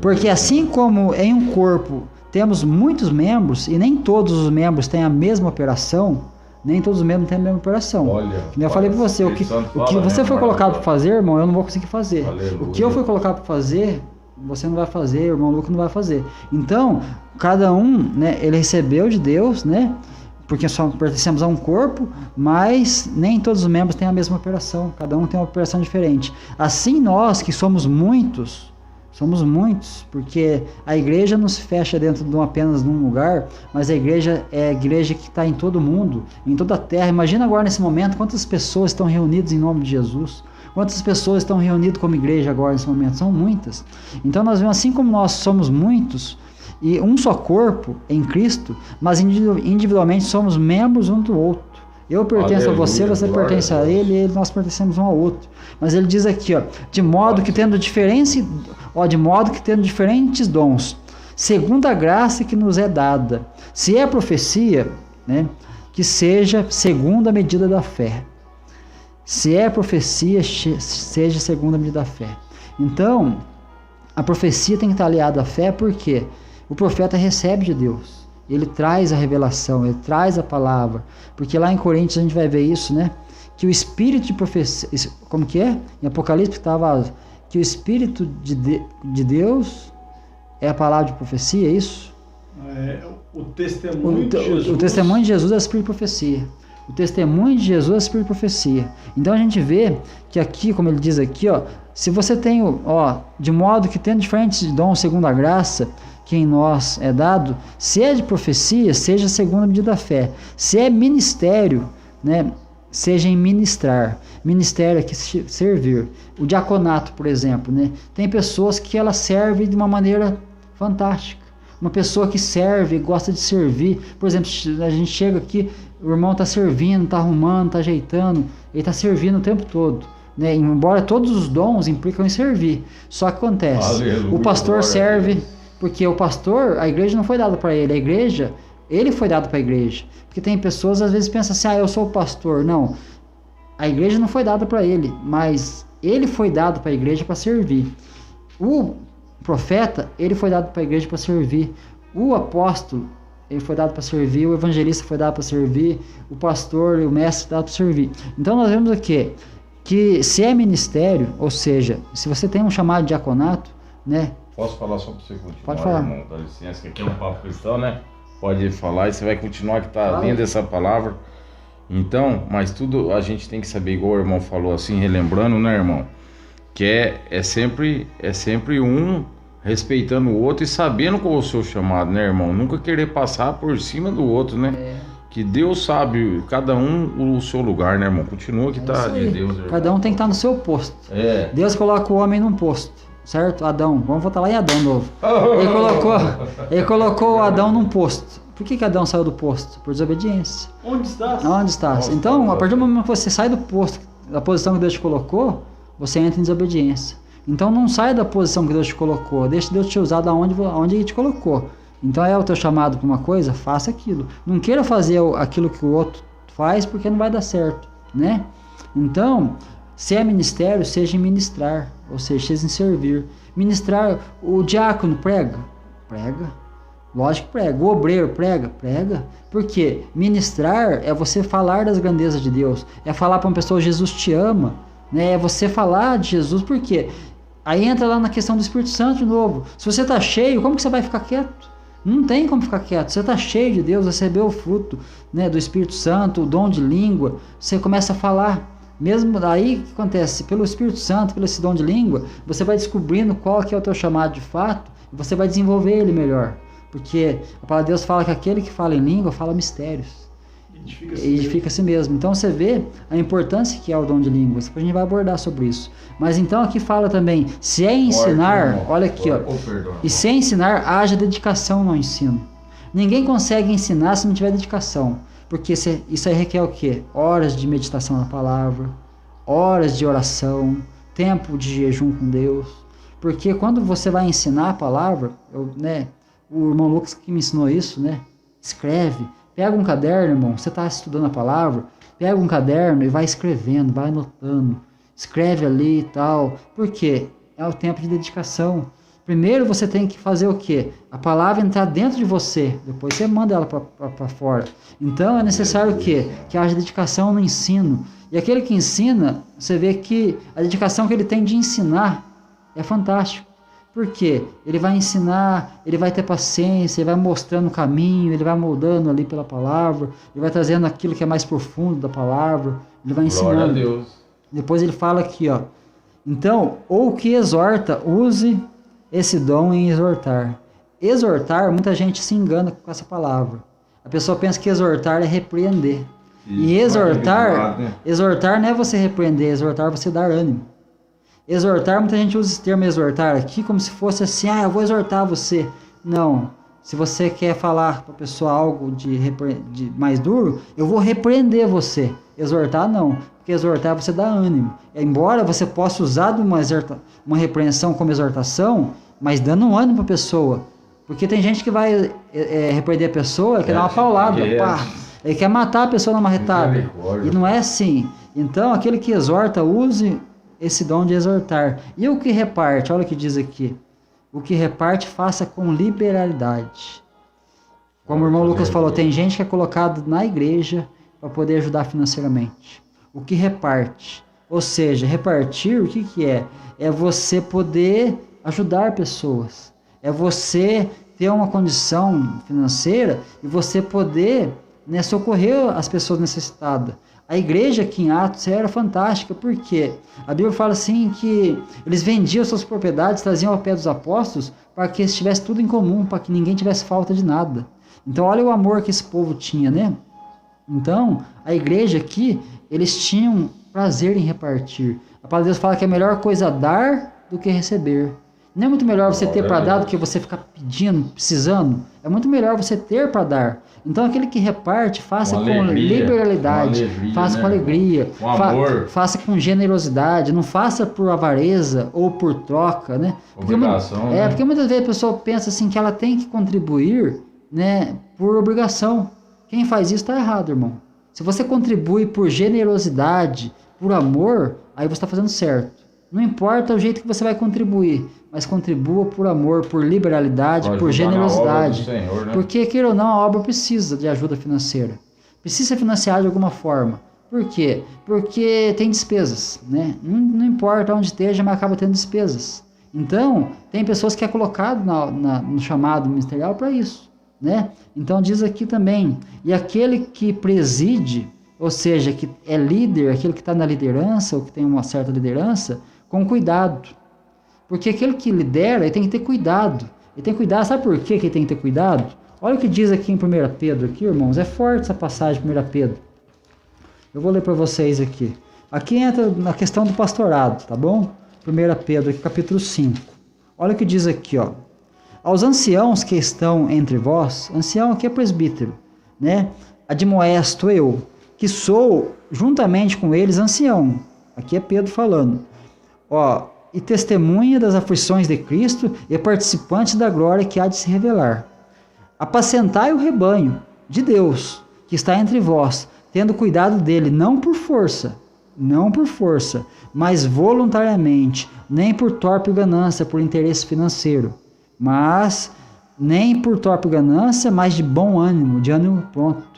Porque assim como em um corpo temos muitos membros e nem todos os membros têm a mesma operação, nem todos os membros têm a mesma operação. Eu falei para você, o que você foi colocado para fazer, irmão, eu não vou conseguir fazer. Aleluia. O que eu fui colocado para fazer, você não vai fazer, o irmão Lucas não vai fazer. Então, cada um, né, ele recebeu de Deus, né? Porque só pertencemos a um corpo, mas nem todos os membros têm a mesma operação. Cada um tem uma operação diferente. Assim nós, que somos muitos, porque a igreja não se fecha dentro de apenas num lugar, mas a igreja é a igreja que está em todo mundo, em toda a terra. Imagina agora nesse momento quantas pessoas estão reunidas em nome de Jesus. Quantas pessoas estão reunidas como igreja agora nesse momento? São muitas. Então nós vemos, assim como nós somos muitos, e um só corpo em Cristo, mas individualmente somos membros um do outro. Eu pertenço a você, você pertence a ele, e nós pertencemos um ao outro. Mas ele diz aqui, ó, de modo que tendo diferentes dons, segundo a graça que nos é dada. Se é profecia, né, que seja segundo a medida da fé. Se é profecia, seja segundo a medida da fé. Então, a profecia tem que estar aliada à fé, porque o profeta recebe de Deus. Ele traz a revelação, ele traz a palavra. Porque lá em Coríntios a gente vai ver isso, né? Que o espírito de profecia... Como que é? Em Apocalipse estava... Que o espírito de Deus é a palavra de profecia, é isso? O testemunho de Jesus. O testemunho de Jesus é o espírito de profecia. O testemunho de Jesus é o espírito de profecia. Então a gente vê que aqui, como ele diz aqui, ó, se você tem, ó, de modo que tendo diferentes dons segundo a graça que em nós é dado, se é de profecia, seja segundo a medida da fé. Se é ministério, né, seja em ministrar. Ministério é que servir. O diaconato, por exemplo, né, tem pessoas que ela serve de uma maneira fantástica. Uma pessoa que serve, gosta de servir. Por exemplo, a gente chega aqui, o irmão está servindo, está arrumando, está ajeitando, ele está servindo o tempo todo. Né? Embora todos os dons implicam em servir. Só que acontece, aleluia, o pastor serve, porque o pastor, a igreja não foi dada para ele, a igreja, ele foi dado para a igreja. Porque tem pessoas às vezes pensam assim, eu sou o pastor. Não, a igreja não foi dada para ele, mas ele foi dado para a igreja para servir. O profeta, ele foi dado para a igreja para servir. O apóstolo, ele foi dado para servir. O evangelista foi dado para servir. O pastor e o mestre foi dado para servir. Então nós vemos aqui que se é ministério, ou seja, se você tem um chamado de diaconato, né? Posso falar só para você continuar? Pode falar. Irmão, dá licença, que aqui é um papo cristão, né? Pode falar e você vai continuar, que tá linda essa palavra. Então, mas tudo a gente tem que saber, igual o irmão falou assim, relembrando, né, irmão? Que é sempre um respeitando o outro e sabendo qual é o seu chamado, né, irmão? Nunca querer passar por cima do outro, né? que Deus sabe, cada um o seu lugar, né, irmão? Continua que tá de Deus. Irmão. Cada um tem que estar no seu posto. Deus coloca o homem num posto, certo? Adão, vamos voltar lá em Adão novo. Ele colocou o Adão num posto. Por que Adão saiu do posto? Por desobediência. Onde estás? Onde estás? Então, a partir do momento que você sai do posto, da posição que Deus te colocou, você entra em desobediência. Então, não sai da posição que Deus te colocou. Deixa Deus te usar da onde Ele te colocou. Então, é o teu chamado para uma coisa, faça aquilo. Não queira fazer aquilo que o outro faz, porque não vai dar certo, né? Então, se é ministério, seja em ministrar, ou seja em servir. Ministrar, o diácono prega? Prega. Lógico que prega. O obreiro prega? Prega. Por quê? Ministrar é você falar das grandezas de Deus. É falar para uma pessoa, Jesus te ama. Né? É você falar de Jesus, por quê? Aí entra lá na questão do Espírito Santo de novo. Se você está cheio, como que você vai ficar quieto? Não tem como ficar quieto. Você está cheio de Deus, recebeu o fruto, né, do Espírito Santo, o dom de língua. Você começa a falar. Mesmo daí, o que acontece? Pelo Espírito Santo, pelo esse dom de língua, você vai descobrindo qual que é o teu chamado de fato e você vai desenvolver ele melhor. Porque a palavra de Deus fala que aquele que fala em língua fala mistérios. Edifica a si mesmo. Então você vê a importância que é o dom de línguas. Depois a gente vai abordar sobre isso. Mas então aqui fala também, se é ensinar, olha aqui, ó, e se é ensinar, haja dedicação no ensino. Ninguém consegue ensinar se não tiver dedicação. Porque isso aí requer o quê? Horas de meditação na palavra, horas de oração, tempo de jejum com Deus. Porque quando você vai ensinar a palavra, o irmão Lucas que me ensinou isso, né? Escreve. Pega um caderno, irmão. Você está estudando a palavra. Pega um caderno e vai escrevendo, vai anotando. Escreve ali e tal. Por quê? É o tempo de dedicação. Primeiro você tem que fazer o quê? A palavra entrar dentro de você. Depois você manda ela para fora. Então é necessário o quê? Que haja dedicação no ensino. E aquele que ensina, você vê que a dedicação que ele tem de ensinar é fantástico. Por quê? Ele vai ensinar, ele vai ter paciência, ele vai mostrando o caminho, ele vai moldando ali pela palavra, ele vai trazendo aquilo que é mais profundo da palavra, ele vai ensinando. Glória a Deus. Depois ele fala aqui, ó. Então, ou que exorta, use esse dom em exortar. Exortar, muita gente se engana com essa palavra. A pessoa pensa que exortar é repreender. E exortar não é você repreender, exortar é você dar ânimo. Exortar, muita gente usa esse termo exortar aqui como se fosse assim, eu vou exortar você. Não. Se você quer falar para a pessoa algo de mais duro, eu vou repreender você. Exortar não, porque exortar você dá ânimo. Embora você possa usar de uma repreensão como exortação, mas dando um ânimo para a pessoa. Porque tem gente que vai repreender a pessoa, quer dar uma paulada, ele quer matar a pessoa na marretada. E não é assim. Então, aquele que exorta, use esse dom de exortar. E o que reparte? Olha o que diz aqui. O que reparte, faça com liberalidade. Como o irmão Lucas falou, tem gente que é colocado na igreja para poder ajudar financeiramente. O que reparte? Ou seja, repartir, o que é? É você poder ajudar pessoas. É você ter uma condição financeira e você poder, né, socorrer as pessoas necessitadas. A igreja aqui em Atos era fantástica, porque a Bíblia fala assim que eles vendiam suas propriedades, traziam ao pé dos apóstolos para que eles tivessem tudo em comum, para que ninguém tivesse falta de nada. Então olha o amor que esse povo tinha, né? Então a igreja aqui, eles tinham prazer em repartir. A palavra de Deus fala que é a melhor coisa dar do que receber. Não é muito melhor você ter para dar do que você ficar pedindo, precisando? É muito melhor você ter para dar. Então aquele que reparte, faça com liberalidade, faça com alegria, com amor, faça com generosidade, não faça por avareza ou por troca, né? Porque muitas vezes a pessoa pensa assim que ela tem que contribuir, né, por obrigação. Quem faz isso está errado, irmão. Se você contribui por generosidade, por amor, aí você está fazendo certo. Não importa o jeito que você vai contribuir, mas contribua por amor, por liberalidade, por generosidade. Senhor, né? Porque, queira ou não, a obra precisa de ajuda financeira. Precisa financiar de alguma forma. Por quê? Porque tem despesas, né? Não importa onde esteja, mas acaba tendo despesas. Então, tem pessoas que é colocado no chamado ministerial para isso, né? Então, diz aqui também, e aquele que preside, ou seja, que é líder, aquele que está na liderança, ou que tem uma certa liderança, com cuidado. Porque aquele que lidera, ele tem que ter cuidado. Ele tem que cuidar, sabe por quê que ele tem que ter cuidado? Olha o que diz aqui em 1 Pedro, aqui, irmãos, é forte essa passagem de 1 Pedro. Eu vou ler para vocês aqui. Aqui entra na questão do pastorado, tá bom? 1 Pedro, aqui, capítulo 5. Olha o que diz aqui, ó. Aos anciãos que estão entre vós, ancião aqui é presbítero, né? Admoesto eu, que sou juntamente com eles ancião. Aqui é Pedro falando. Ó, e testemunha das aflições de Cristo e participante da glória que há de se revelar. Apacentai o rebanho de Deus, que está entre vós, tendo cuidado dele, não por força, mas voluntariamente, nem por torpe ganância, por interesse financeiro, mas de bom ânimo, de ânimo pronto.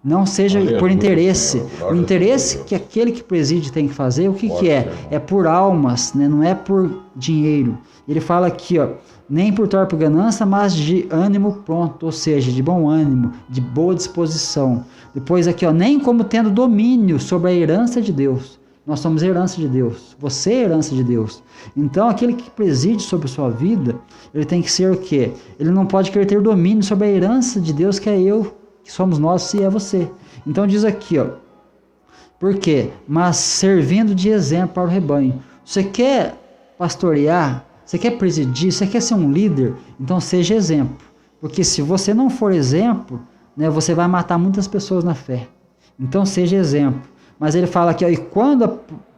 Não seja por interesse. O interesse que aquele que preside tem que fazer, o que é? É por almas, né? Não é por dinheiro. Ele fala aqui, ó, nem por torpe ganância, mas de ânimo pronto, ou seja, de bom ânimo, de boa disposição. Depois aqui, ó, nem como tendo domínio sobre a herança de Deus. Nós somos herança de Deus. Você é herança de Deus. Então, aquele que preside sobre a sua vida, ele tem que ser o quê? Ele não pode querer ter domínio sobre a herança de Deus, que é eu, que somos nós e é você. Então diz aqui, ó, por quê? Mas servindo de exemplo para o rebanho. Você quer pastorear, você quer presidir, você quer ser um líder, então seja exemplo. Porque se você não for exemplo, né, você vai matar muitas pessoas na fé. Então seja exemplo. Mas ele fala aqui, ó,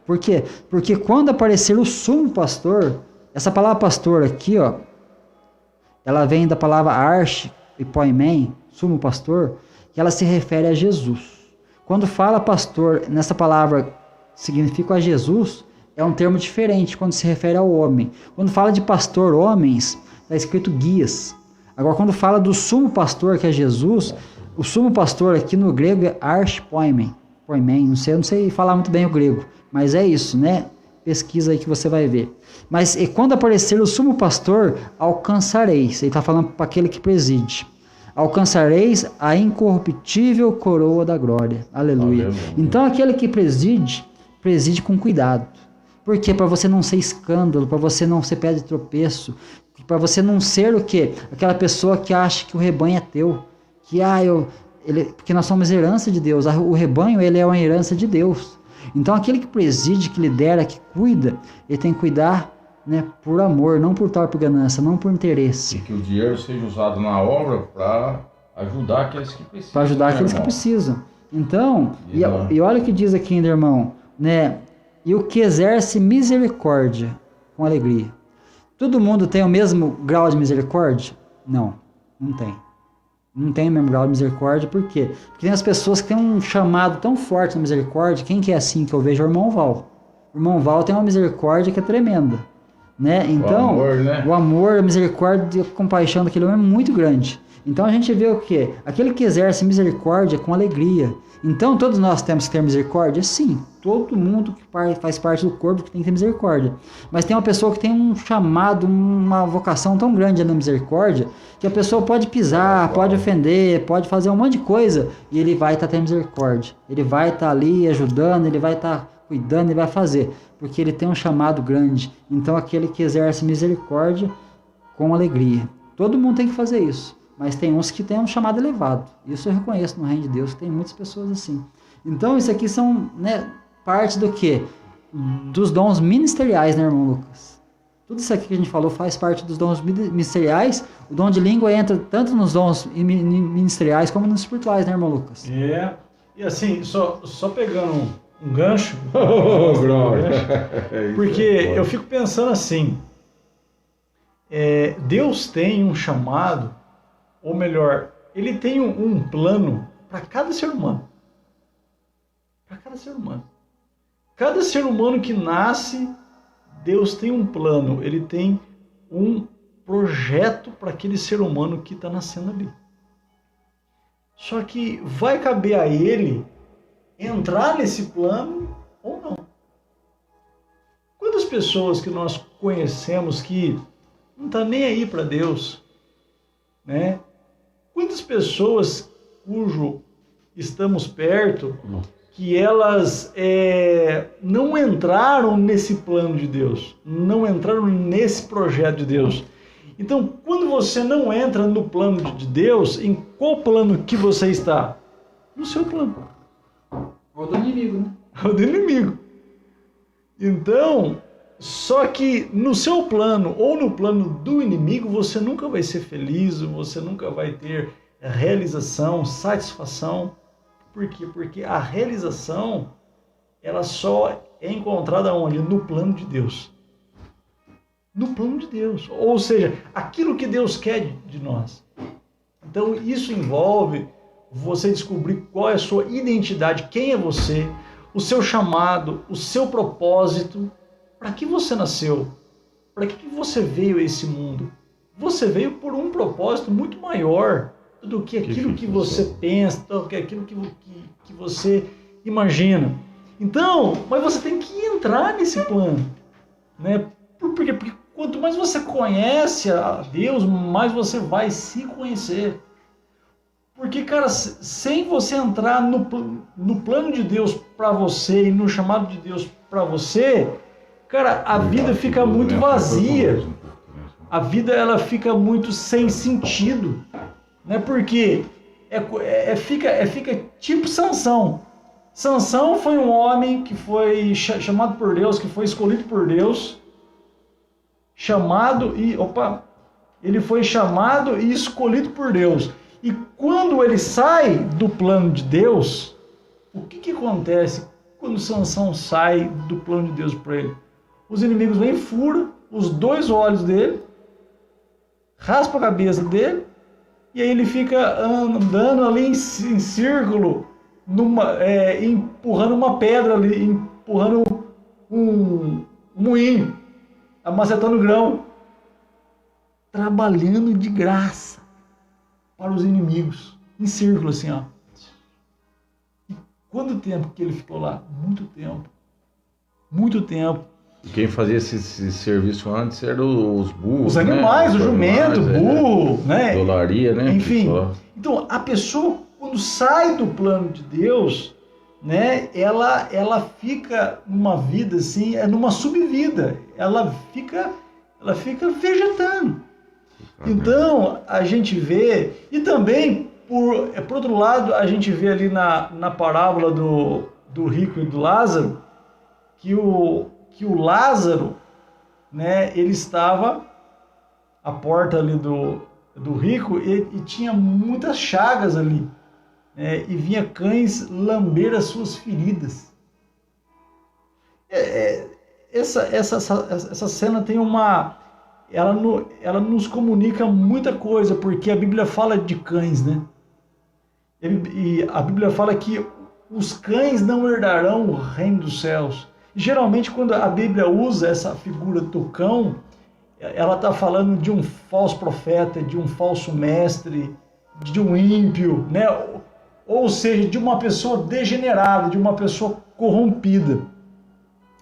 por quê? Porque quando aparecer o sumo pastor, essa palavra pastor aqui, ó, ela vem da palavra arche e poimen, sumo pastor, que ela se refere a Jesus. Quando fala pastor, nessa palavra significa a Jesus, é um termo diferente quando se refere ao homem. Quando fala de pastor, homens, está escrito guias. Agora, quando fala do sumo pastor, que é Jesus, o sumo pastor aqui no grego é archipoimen. Não sei falar muito bem o grego, mas é isso, né? Pesquisa aí que você vai ver. Mas e quando aparecer o sumo pastor, alcançareis. Ele está falando para aquele que preside. Alcançareis a incorruptível coroa da glória. Aleluia. Então aquele que preside com cuidado. Por quê? Para você não ser escândalo, para você não ser pedra de tropeço, para você não ser o quê? Aquela pessoa que acha que o rebanho é teu, que porque nós somos herança de Deus. O rebanho, ele é uma herança de Deus. Então aquele que preside, que lidera, que cuida, ele tem que cuidar, né, por amor, não por torpe ganância, não por interesse. E que o dinheiro seja usado na obra para ajudar aqueles que precisam. Para ajudar aqueles que precisam. Então, e olha o que diz aqui ainda, irmão, né? E o que exerce misericórdia com alegria. Todo mundo tem o mesmo grau de misericórdia? Não tem. Não tem o mesmo grau de misericórdia, por quê? Porque tem as pessoas que têm um chamado tão forte na misericórdia. Quem que é assim que eu vejo é o irmão Val. O irmão Val tem uma misericórdia que é tremenda. Né? Então, o amor, a misericórdia, a compaixão daquele homem é muito grande. Então a gente vê o quê? Aquele que exerce misericórdia com alegria. Então todos nós temos que ter misericórdia? Sim, todo mundo que faz parte do corpo que tem que ter misericórdia. Mas tem uma pessoa que tem um chamado, uma vocação tão grande na misericórdia, que a pessoa pode pisar, pode ofender, pode fazer um monte de coisa, e ele vai estar tendo misericórdia. Ele vai estar ali ajudando, ele vai estar cuidando e vai fazer, porque ele tem um chamado grande. Então aquele que exerce misericórdia com alegria. Todo mundo tem que fazer isso, mas tem uns que têm um chamado elevado. Isso eu reconheço no reino de Deus, que tem muitas pessoas assim. Então isso aqui são, né, parte do quê? Dos dons ministeriais, né, irmão Lucas? Tudo isso aqui que a gente falou faz parte dos dons ministeriais. O dom de língua entra tanto nos dons ministeriais como nos espirituais, né, irmão Lucas? É, e assim, só pegando um gancho, porque eu fico pensando assim, Deus tem um chamado, ou melhor, ele tem um plano para cada ser humano. Para cada ser humano. Cada ser humano que nasce, Deus tem um plano, ele tem um projeto para aquele ser humano que está nascendo ali. Só que vai caber a ele entrar nesse plano ou não. Quantas pessoas que nós conhecemos que não está nem aí para Deus, né? Quantas pessoas cujo estamos perto que elas não entraram nesse plano de Deus, não entraram nesse projeto de Deus. Então, quando você não entra no plano de Deus, em qual plano que você está? No seu plano. Ou do inimigo, né? O do inimigo. Então, só que no seu plano ou no plano do inimigo, você nunca vai ser feliz, você nunca vai ter realização, satisfação. Por quê? Porque a realização, ela só é encontrada onde? No plano de Deus. No plano de Deus. Ou seja, aquilo que Deus quer de nós. Então, isso envolve você descobrir qual é a sua identidade, quem é você, o seu chamado, o seu propósito, para que você nasceu, para que você veio a esse mundo. Você veio por um propósito muito maior do que aquilo que você pensa, do que aquilo que você imagina. Então, mas você tem que entrar nesse plano, né? Por quê? Porque quanto mais você conhece a Deus, mais você vai se conhecer. Porque, cara, sem você entrar no plano de Deus para você e no chamado de Deus para você, cara, a vida fica muito vazia. A vida, ela fica muito sem sentido, né? Porque fica tipo Sansão. Sansão foi um homem que foi chamado por Deus, que foi escolhido por Deus, ele foi chamado e escolhido por Deus. E quando ele sai do plano de Deus, o que acontece quando Sansão sai do plano de Deus para ele? Os inimigos vêm e furam os 2 olhos dele, raspa a cabeça dele, e aí ele fica andando ali em círculo, empurrando uma pedra ali, empurrando um moinho, amacetando grão, trabalhando de graça para os inimigos, em círculo assim, ó. E quanto tempo que ele ficou lá? Muito tempo. Muito tempo. Quem fazia esse serviço antes eram os burros, os animais, né? O jumento, o burro, né? Dolaria, né? Enfim. Então, a pessoa, quando sai do plano de Deus, né? Ela fica numa vida assim, numa subvida. Ela fica vegetando. Então, a gente vê, e também, por outro lado, a gente vê ali na parábola do rico e do Lázaro, que o Lázaro, né, ele estava à porta ali do rico e tinha muitas chagas ali, né, e vinha cães lamber as suas feridas. Essa cena tem ela nos comunica muita coisa, porque a Bíblia fala de cães, né? E a Bíblia fala que os cães não herdarão o reino dos céus. E, geralmente, quando a Bíblia usa essa figura do cão, ela está falando de um falso profeta, de um falso mestre, de um ímpio, né? Ou seja, de uma pessoa degenerada, de uma pessoa corrompida.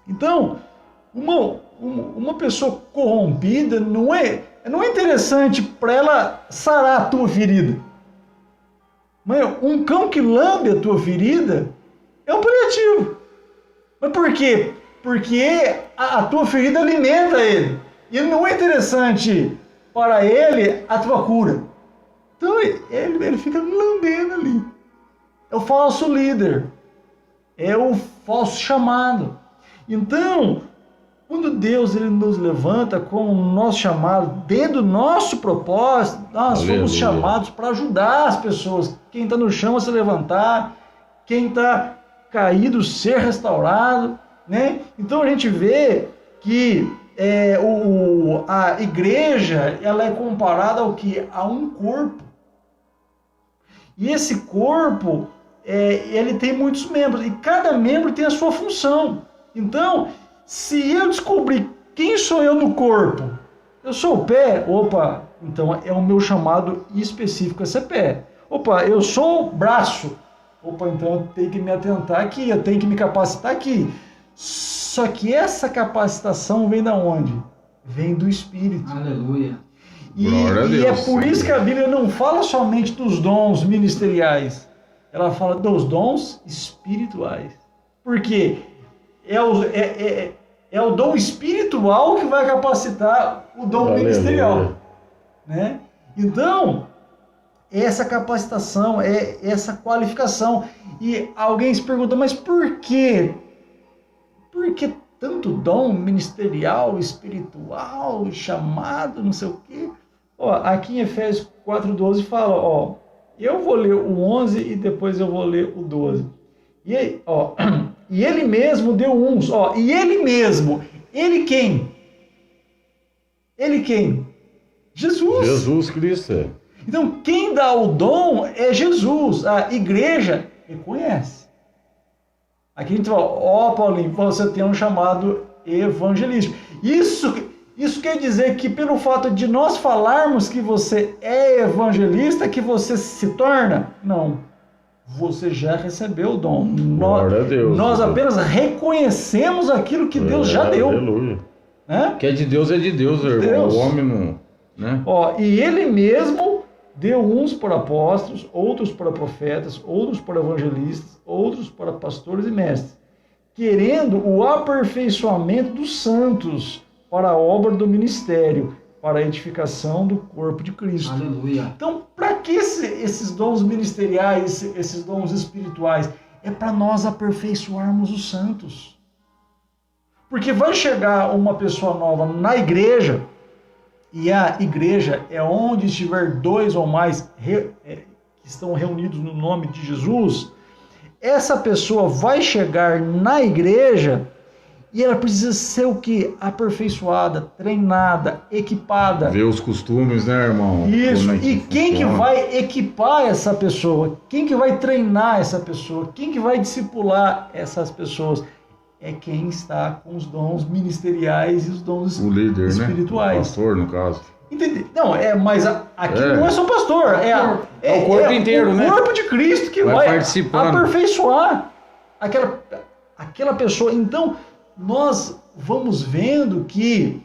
Então, uma pessoa corrompida não é interessante para ela sarar a tua ferida. Mas um cão que lambe a tua ferida é um paliativo. Mas por quê? Porque a tua ferida alimenta ele. E não é interessante para ele a tua cura. Então ele fica lambendo ali. É o falso líder. É o falso chamado. Então, quando Deus ele nos levanta com o nosso chamado, dentro do nosso propósito, nós somos chamados para ajudar as pessoas. Quem está no chão a se levantar, quem está caído ser restaurado, né? Então a gente vê que a igreja ela é comparada ao que? A um corpo. E esse corpo ele tem muitos membros e cada membro tem a sua função. Então, se eu descobrir quem sou eu no corpo, eu sou o pé, opa, então é o meu chamado específico a ser pé. Opa, eu sou o braço, opa, então eu tenho que me atentar aqui, eu tenho que me capacitar aqui. Só que essa capacitação vem da onde? Vem do Espírito. Aleluia. E é por isso que a Bíblia não fala somente dos dons ministeriais, ela fala dos dons espirituais. Por quê? É o dom espiritual que vai capacitar o dom ministerial. né? Então, essa capacitação, essa qualificação. E alguém se pergunta, mas por quê? Por que tanto dom ministerial, espiritual, chamado, não sei o quê? Ó, aqui em Efésios 4:12 fala, ó, eu vou ler o 11 e depois eu vou ler o 12. E, ó, e ele mesmo deu uns, ó, e ele mesmo, ele quem? Ele quem? Jesus. Jesus Cristo. Então, quem dá o dom é Jesus. A igreja reconhece. Aqui a gente fala, ó, Paulinho, você tem um chamado evangelístico. Isso quer dizer que pelo fato de nós falarmos que você é evangelista, que você se torna? Não. Você já recebeu o dom. Glória a Deus. Nós apenas reconhecemos aquilo que Deus já deu. Aleluia. Né? Que é de Deus, irmão. Deus. O homem não... Né? Ó, e ele mesmo deu uns para apóstolos, outros para profetas, outros para evangelistas, outros para pastores e mestres, querendo o aperfeiçoamento dos santos para a obra do ministério, para a edificação do corpo de Cristo. Aleluia. Então, para que esses dons ministeriais, esses dons espirituais? É para nós aperfeiçoarmos os santos. Porque vai chegar uma pessoa nova na igreja, e a igreja é onde estiver dois ou mais que estão reunidos no nome de Jesus. Essa pessoa vai chegar na igreja e ela precisa ser o quê? Aperfeiçoada, treinada, equipada. Ver os costumes, né, irmão? Isso. Como é E quem que funciona. vai equipar essa pessoa? Quem que vai treinar essa pessoa? Quem que vai discipular essas pessoas? É quem está com os dons ministeriais e os dons O líder, espirituais. né? O pastor, no caso. Entendi. Não, mas aqui não é só pastor, é o corpo inteiro, né? O corpo de Cristo que Vai vai participando. aperfeiçoar aquela pessoa. Então, nós vamos vendo que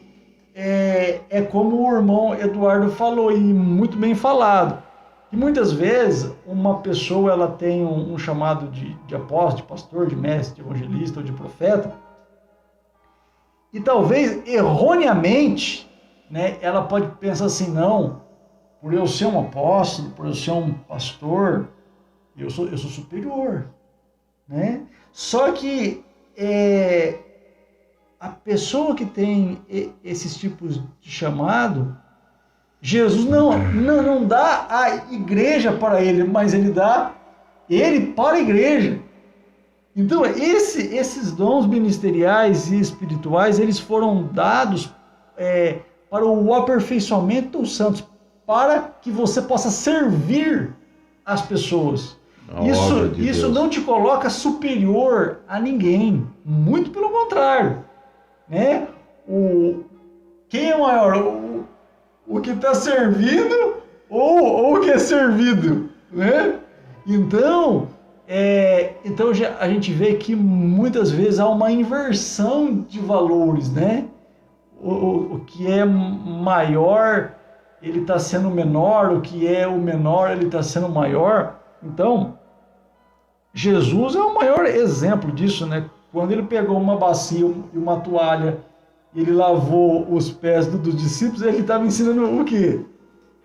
é como o irmão Eduardo falou, e muito bem falado, que muitas vezes uma pessoa ela tem um chamado de apóstolo, de pastor, de mestre, de evangelista ou de profeta, e talvez erroneamente, né, ela pode pensar assim, não, por eu ser um apóstolo, por eu ser um pastor, eu sou superior, né? Só que a pessoa que tem esses tipos de chamado, Jesus não dá a igreja para ele, mas ele dá ele para a igreja. Então, esses dons ministeriais e espirituais, eles foram dados para o aperfeiçoamento dos santos, para que você possa servir as pesas. Isso não te coloca superior a ninguém, muito pelo contrário, né? Quem é maior, o que está servindo ou o que é servido, né? Então a gente vê que muitas vezes há uma inversão de valores, né? O que é maior, ele está sendo menor, o que é o menor, ele está sendo maior. Então, Jesus é o maior exemplo disso, né? Quando ele pegou uma bacia e uma toalha, ele lavou os pés dos discípulos, ele estava ensinando o quê?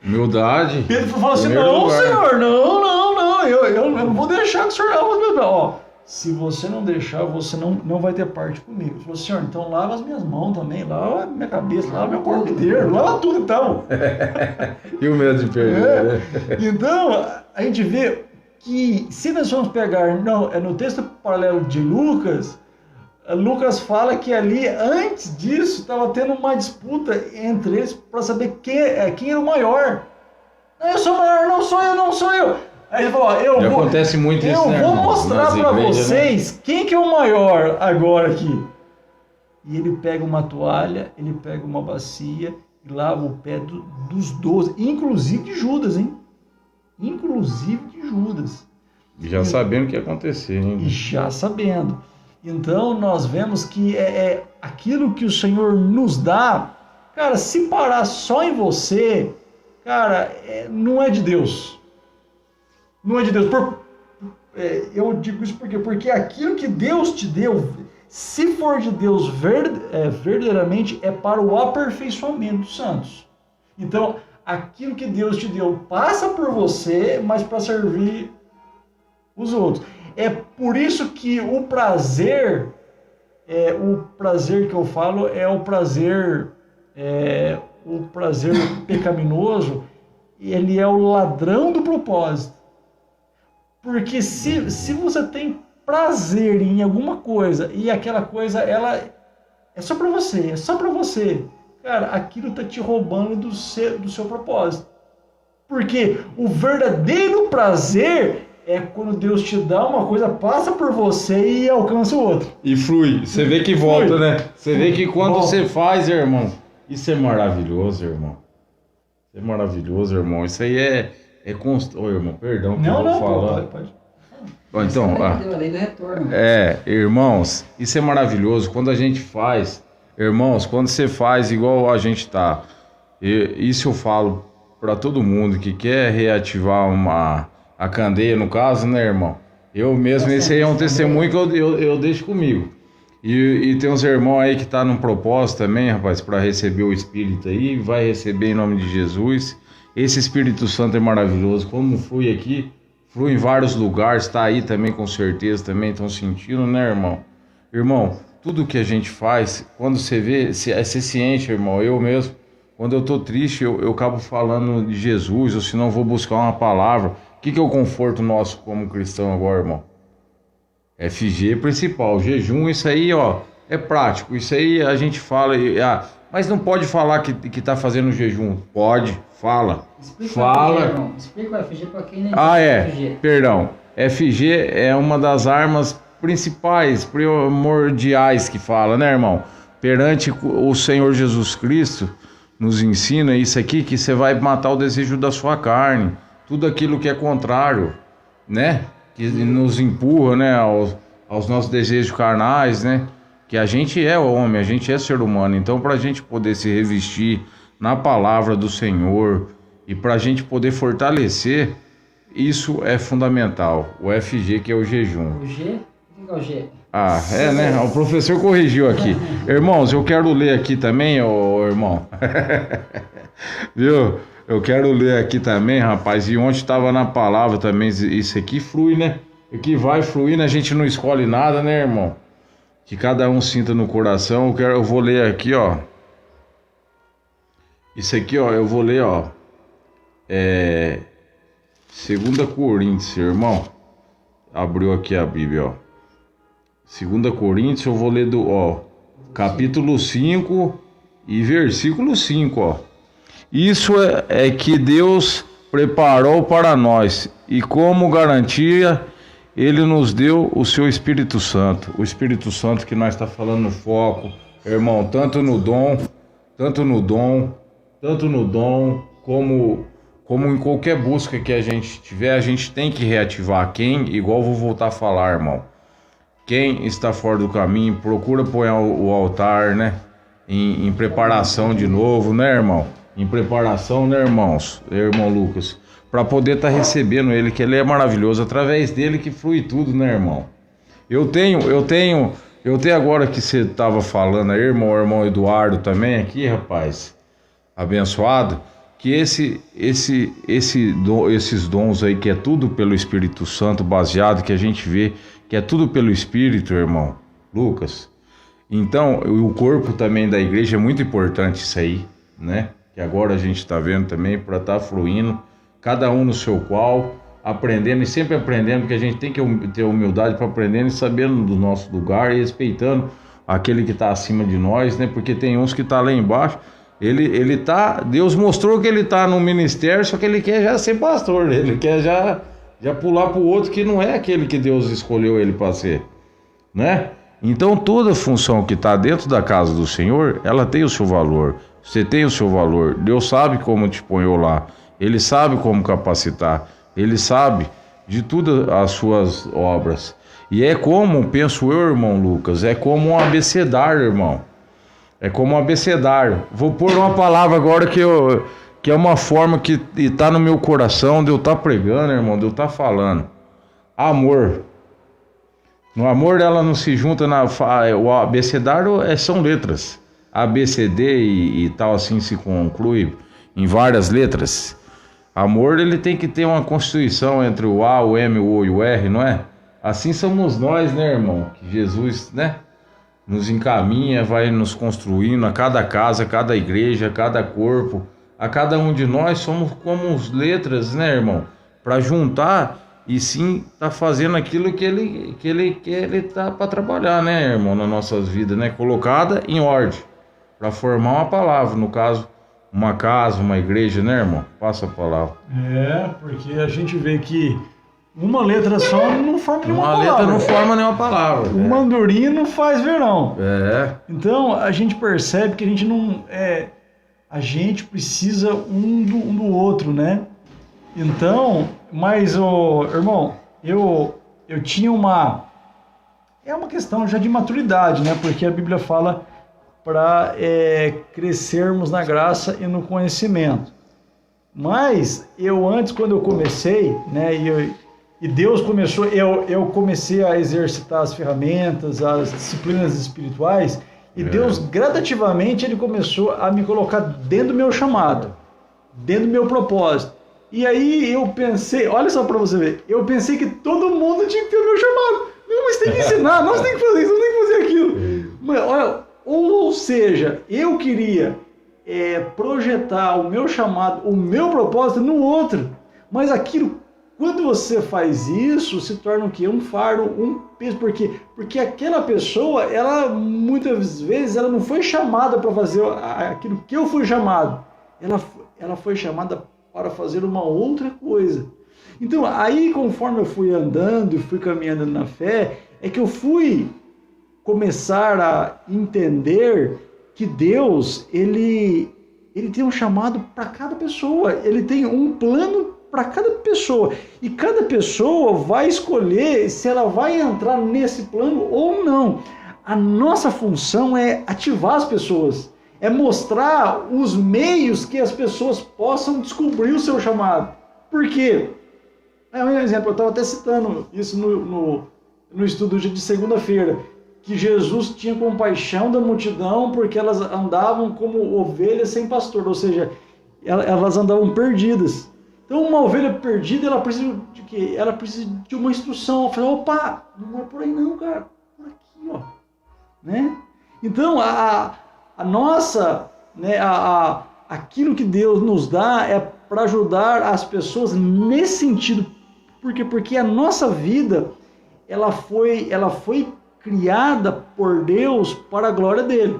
Humildade. Pedro falou assim, Primeiro não, lugar. Senhor, não, eu não vou deixar que o Senhor lave os meus pés. Ó, se você não deixar, você não vai ter parte comigo. Ele falou, Senhor, então lava as minhas mãos também, lava a minha cabeça, lava meu corpo inteiro, lava tudo então. E o medo de perder, né? Então, a gente vê que, se nós vamos pegar no texto paralelo de Lucas, Lucas fala que ali, antes disso, estava tendo uma disputa entre eles para saber quem era o maior. Eu sou o maior, não sou eu. Aí ele falou, acontece muito isso, né, eu vou irmão? mostrar Nas para igrejas, vocês quem que é o maior agora aqui. E ele pega uma toalha, ele pega uma bacia e lava o pé dos 12, inclusive de Judas, hein? Inclusive de Judas. Já sabendo o que ia acontecer, hein? E já sabendo. Então, nós vemos que aquilo que o Senhor nos dá, cara, se parar só em você, cara, não é de Deus. Não é de Deus. Eu digo isso porque aquilo que Deus te deu, se for de Deus verdadeiramente, é para o aperfeiçoamento dos santos. Então, aquilo que Deus te deu passa por você, mas para servir os outros. É por isso que o prazer que eu falo é o prazer pecaminoso, ele é o ladrão do propósito. Porque se você tem prazer em alguma coisa e aquela coisa ela é só para você, cara, aquilo tá te roubando do seu propósito. Porque o verdadeiro prazer é quando Deus te dá uma coisa, passa por você e alcança o outro. E flui. Você vê que volta, né? Você vê que quando você faz, irmão, isso é maravilhoso, irmão. Isso é maravilhoso, irmão. Isso aí é constante. Ô, irmão, perdão que eu vou falar. Pode. Então, a lei do retorno. Irmãos, isso é maravilhoso. Quando a gente faz, irmãos, quando você faz igual a gente tá, isso eu falo para todo mundo que quer reativar a candeia, no caso, né, irmão? Eu mesmo, esse aí é um testemunho que eu deixo comigo. E tem uns irmãos aí que tá num propósito também, rapaz, para receber o Espírito aí, vai receber em nome de Jesus. Esse Espírito Santo é maravilhoso. Como flui aqui, flui em vários lugares, tá aí também com certeza, também estão sentindo, né, irmão? Irmão, tudo que a gente faz, quando você vê, você se enche, irmão, eu mesmo, quando eu tô triste, eu acabo falando de Jesus, ou se não vou buscar uma palavra. O que é o conforto nosso como cristão agora, irmão? FG principal, jejum, isso aí, ó, é prático. Isso aí a gente fala, mas não pode falar que tá fazendo jejum. Pode, fala. Explica o FG para quem nem FG. Perdão. FG é uma das armas principais, primordiais que fala, né, irmão? Perante o Senhor Jesus Cristo, nos ensina isso aqui, que você vai matar o desejo da sua carne. Tudo aquilo que é contrário, né? Que nos empurra, né, aos nossos desejos carnais, né? Que a gente é homem, a gente é ser humano. Então, para a gente poder se revestir na palavra do Senhor e para a gente poder fortalecer, isso é fundamental. O FG, que é o jejum. O G? O que é o G? Né? O professor corrigiu aqui. Irmãos, eu quero ler aqui também, irmão. Viu? Eu quero ler aqui também, rapaz, e ontem estava na palavra também, isso aqui flui, né? O que vai fluindo, a gente não escolhe nada, né, irmão? Que cada um sinta no coração. Eu vou ler aqui, ó. Isso aqui, ó, eu vou ler, ó. 2 Coríntios, irmão. Abriu aqui a Bíblia, ó. 2 Coríntios, eu vou ler capítulo 5 e versículo 5, ó. Isso é que Deus preparou para nós, e como garantia, Ele nos deu o seu Espírito Santo. O Espírito Santo que nós está falando no foco, irmão, tanto no dom, como em qualquer busca que a gente tiver, a gente tem que reativar. Igual vou voltar a falar, irmão, quem está fora do caminho, procura pôr o altar, né, em preparação de novo, né, irmão? Em preparação, né, irmãos? Irmão Lucas, para poder estar recebendo Ele, que Ele é maravilhoso, através dele que flui tudo, né, irmão? Eu tenho agora que você estava falando aí, irmão Eduardo também aqui, rapaz, abençoado, que esses dons aí, que é tudo pelo Espírito Santo, baseado, que a gente vê, que é tudo pelo Espírito, irmão Lucas. Então, o corpo também da igreja é muito importante isso aí, né? Que agora a gente está vendo também, para estar fluindo, cada um no seu qual, aprendendo e sempre aprendendo, porque a gente tem que ter humildade para aprender e sabendo do nosso lugar e respeitando aquele que está acima de nós, né? Porque tem uns que está lá embaixo, Deus mostrou que ele está no ministério, só que ele quer já ser pastor, ele quer já pular para o outro que não é aquele que Deus escolheu ele para ser, né? Então toda função que está dentro da casa do Senhor, ela tem o seu valor. Você tem o seu valor. Deus sabe como te ponhou lá. Ele sabe como capacitar. Ele sabe de todas as suas obras. E é como, penso eu, irmão Lucas, é como um abecedário, irmão. É como um abecedário. Vou pôr uma palavra agora que é uma forma que está no meu coração, de eu estar pregando, irmão, de eu estar falando. Amor. No amor ela não se junta o abecedário são letras. A, B, C, D e tal, assim se conclui. em várias letras. Amor, ele tem que ter uma constituição entre o A, o M, o O e o R, não é? Assim somos nós, né, irmão? Que Jesus, né, nos encaminha, vai nos construindo a cada casa, a cada igreja, a cada corpo, a cada um de nós somos como as letras, né, irmão? Para juntar e sim tá fazendo aquilo que ele tá para trabalhar, né, irmão, nas nossas vidas, né? Colocada em ordem para formar uma palavra, no caso, uma casa, uma igreja, né, irmão? Passa a palavra. Porque a gente vê que uma letra só não forma nenhuma palavra. Uma letra não forma nenhuma palavra. O mandorim não faz verão. Então a gente percebe que a gente não a gente precisa um do outro, né? Então, mas irmão, eu tinha uma questão já de maturidade, né? Porque a Bíblia fala para crescermos na graça e no conhecimento. Mas eu antes, quando eu comecei, né? E Deus começou, eu comecei a exercitar as ferramentas, as disciplinas espirituais, e Deus gradativamente ele começou a me colocar dentro do meu chamado, dentro do meu propósito. E aí eu pensei, olha só para você ver, eu pensei que todo mundo tinha que ter o meu chamado. Não, mas tem que ensinar, nós tem que fazer isso, nós tem que fazer aquilo. Mas, olha, ou seja, eu queria projetar o meu chamado, o meu propósito no outro, mas aquilo, quando você faz isso, se torna o quê? Um fardo, um peso. Por quê? Porque aquela pessoa, ela muitas vezes, ela não foi chamada para fazer aquilo que eu fui chamado. Ela foi chamada para fazer uma outra coisa. Então, aí conforme eu fui andando e fui caminhando na fé, é que eu fui começar a entender que Deus, ele tem um chamado para cada pessoa. Ele tem um plano para cada pessoa, e cada pessoa vai escolher se ela vai entrar nesse plano ou não. A nossa função é ativar as pessoas, é mostrar os meios que as pessoas possam descobrir o seu chamado. Por quê? Um exemplo, eu estava até citando isso no estudo de segunda-feira, que Jesus tinha compaixão da multidão porque elas andavam como ovelhas sem pastor, ou seja, elas andavam perdidas. Então, uma ovelha perdida, ela precisa de quê? Ela precisa de uma instrução. Ela fala, opa, não é por aí não, cara. Por aqui, ó. Né? Então, a nossa, né, aquilo que Deus nos dá é para ajudar as pessoas nesse sentido. Por quê? Porque a nossa vida, ela foi criada por Deus para a glória dele.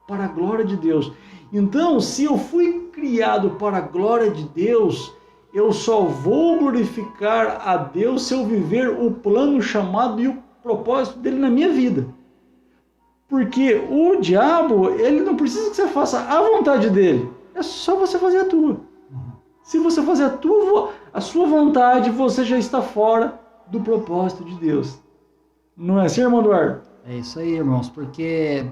Para a glória de Deus. Então, se eu fui criado para a glória de Deus, eu só vou glorificar a Deus se eu viver o plano, chamado e o propósito dele na minha vida. Porque o diabo, ele não precisa que você faça a vontade dele, é só você fazer a tua. Se você fazer a sua vontade, você já está fora do propósito de Deus. Não é assim, irmão Eduardo? É isso aí, irmãos, porque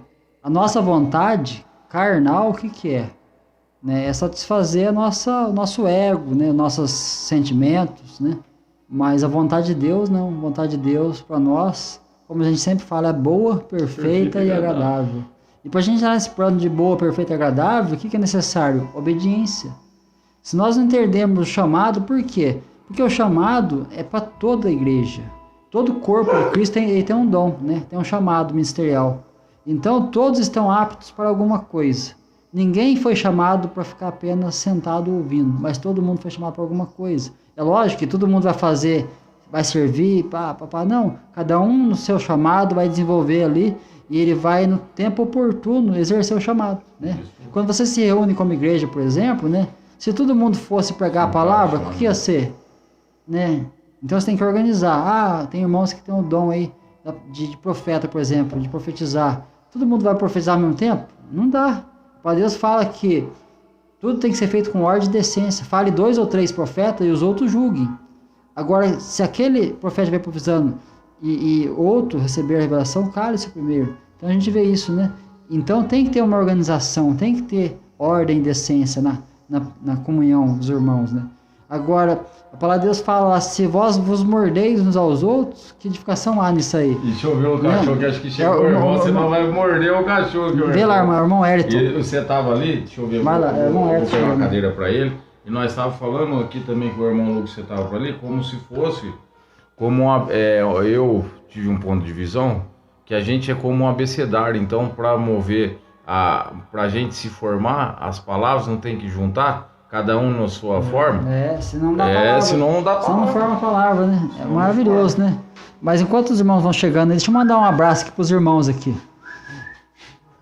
a nossa vontade carnal, o que é? Né? É satisfazer o nosso ego, né? Nossos sentimentos, né? Mas a vontade de Deus, não. A vontade de Deus para nós, como a gente sempre fala, é boa, perfeita e agradável. E para a gente dar esse plano de boa, perfeita e agradável, o que é necessário? Obediência. Se nós não entendermos o chamado, por quê? Porque o chamado é para toda a igreja. Todo corpo de Cristo tem um dom, né? Tem um chamado ministerial. Então, todos estão aptos para alguma coisa. Ninguém foi chamado para ficar apenas sentado ouvindo, mas todo mundo foi chamado para alguma coisa. É lógico que todo mundo vai fazer, vai servir, não. Cada um no seu chamado vai desenvolver ali e ele vai, no tempo oportuno, exercer o chamado, né? Quando você se reúne como igreja, por exemplo, né? Se todo mundo fosse pregar a palavra, o que ia ser? Né? Então, você tem que organizar. Tem irmãos que têm o dom aí de profeta, por exemplo, de profetizar. Todo mundo vai profetizar ao mesmo tempo? Não dá. Para Deus fala que tudo tem que ser feito com ordem e decência. Fale 2 ou 3 profetas e os outros julguem. Agora, se aquele profeta vai profetizando e outro receber a revelação, cale-se primeiro. Então a gente vê isso, né? Então tem que ter uma organização, tem que ter ordem e decência na comunhão dos irmãos, né? Agora, a palavra de Deus fala lá, se vós vos mordeis uns aos outros, que edificação há nisso aí? E deixa eu ver o cachorro, que acho que chegou, irmão, você não vai morder o cachorro. Vê lá, irmão Hérito. E você tava ali, deixa eu ver, Vai lá, irmão vou Hérito. pegar uma cadeira para ele. E nós estávamos falando aqui também com o irmão Lucas, você estava ali, como se fosse, eu tive um ponto de visão, que a gente é como um abecedário, então para mover, para a gente se formar, as palavras não tem que juntar, cada um na sua forma. Senão não dá palavra. Senão não dá palavra. Senão não forma a palavra, né? É maravilhoso, né? Mas enquanto os irmãos vão chegando, deixa eu mandar um abraço aqui para os irmãos aqui.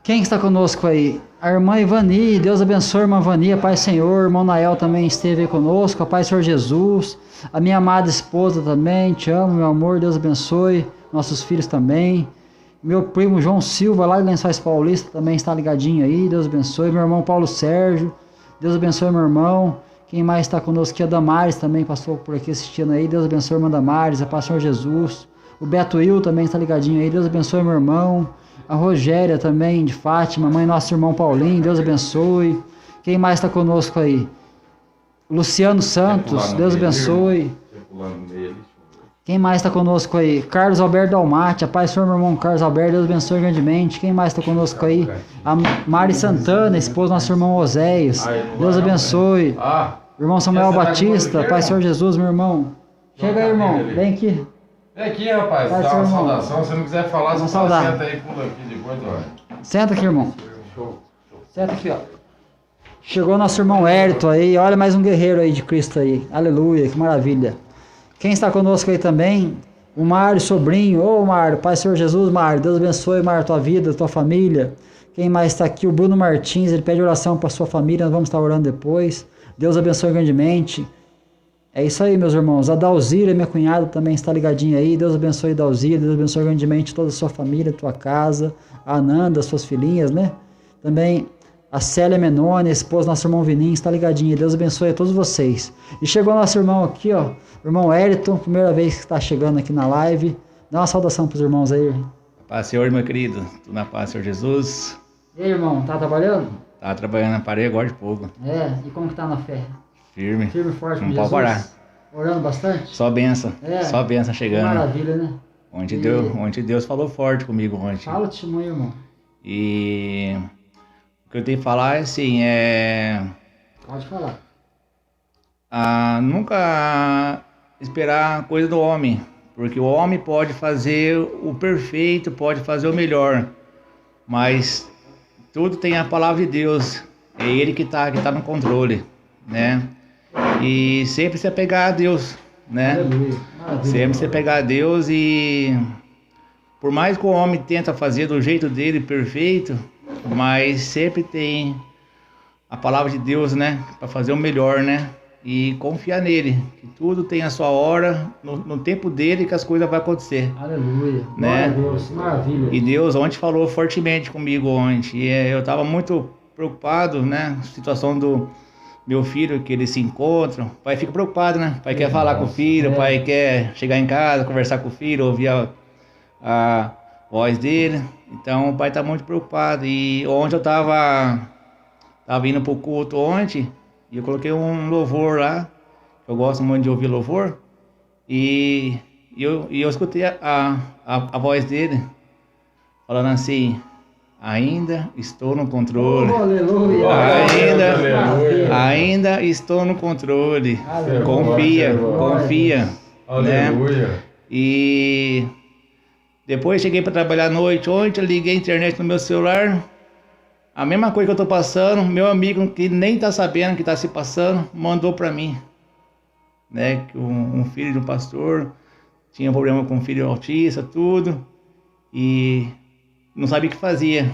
Quem está conosco aí? A irmã Ivani, Deus abençoe a irmã Ivani, a paz Senhor, o irmão Nael também esteve aí conosco, a paz Senhor Jesus, a minha amada esposa também, te amo, meu amor, Deus abençoe, nossos filhos também, meu primo João Silva, lá de Lençóis Paulista, também está ligadinho aí, Deus abençoe, meu irmão Paulo Sérgio, Deus abençoe meu irmão, quem mais está conosco aqui? A Damares também passou por aqui assistindo aí, Deus abençoe a irmã Damares, a paz Senhor Jesus, o Beto Will também está ligadinho aí, Deus abençoe meu irmão, a Rogéria também, de Fátima, mãe nosso irmão Paulinho, Deus abençoe. Quem mais está conosco aí? Luciano Santos, Deus abençoe. Quem mais está conosco aí? Carlos Alberto Almate, a paz do Senhor, meu irmão Carlos Alberto, Deus abençoe grandemente. Quem mais está conosco aí? A Mari Santana, esposa do nosso irmão Oséias, Deus abençoe. Irmão Samuel Batista, paz do Senhor Jesus, meu irmão. Chega aí, irmão, vem aqui. Vem aqui, rapaz, dá uma saudação. Se não quiser falar, você senta aí, pula aqui depois, ó. Senta aqui, irmão. Senta aqui, ó. Chegou nosso irmão Hérito aí, olha mais um guerreiro aí de Cristo aí. Aleluia, que maravilha. Quem está conosco aí também? O Mário, sobrinho. Ô, Mário, Pai Senhor Jesus, Mário. Deus abençoe, Mário, tua vida, tua família. Quem mais está aqui? O Bruno Martins, ele pede oração para sua família, nós vamos estar orando depois. Deus abençoe grandemente. É isso aí, meus irmãos. A Dalzira, minha cunhada, também está ligadinha aí. Deus abençoe Dalzira, Deus abençoe grandemente toda a sua família, tua casa. A Ananda, suas filhinhas, né? Também a Célia Menone, a esposa do nosso irmão Vininho, está ligadinha. Deus abençoe a todos vocês. E chegou nosso irmão aqui, ó. Irmão Hérito, primeira vez que está chegando aqui na live. Dá uma saudação para os irmãos aí. Paz, Senhor, meu querido. Tudo na paz, Senhor Jesus. E aí, irmão, tá trabalhando? Tá trabalhando na parede agora de pouco. E como que tá na fé? Firme. Firme e forte com Não Jesus? pode parar. Orando bastante? Só benção. Só benção Que chegando. maravilha, né? Ontem Deus falou forte comigo ontem. Fala o testemunho, irmão. E o que eu tenho que falar é assim, Pode falar. nunca esperar coisa do homem, porque o homem pode fazer o perfeito, pode fazer o melhor, mas tudo tem a palavra de Deus, é Ele que tá no controle, né? E sempre se apegar a Deus, né? Aleluia. Maravilha. Sempre se apegar a Deus e por mais que o homem tenta fazer do jeito dele perfeito, mas sempre tem a palavra de Deus, né? Para fazer o melhor, né? E confiar nele, que tudo tem a sua hora, no tempo dele que as coisas vão acontecer. Aleluia. Né? Glória a Deus. Maravilha. E Deus ontem falou fortemente comigo ontem. E eu estava muito preocupado, né? Situação do meu filho, que eles se encontram. O pai fica preocupado, né? O pai quer falar com o filho, o pai quer chegar em casa, conversar com o filho, ouvir a voz dele. Então o pai está muito preocupado. E ontem eu estava indo para o culto ontem. E eu coloquei um louvor lá, eu gosto muito de ouvir louvor, e eu escutei a voz dele, falando assim, ainda estou no controle, Aleluia. ainda estou no controle, Aleluia. confia, né? Aleluia. E depois cheguei para trabalhar à noite, ontem eu liguei a internet no meu celular. A mesma coisa que eu estou passando, meu amigo que nem está sabendo que está se passando, mandou para mim, né, que um filho de um pastor tinha problema com um filho autista, tudo, e não sabia o que fazia.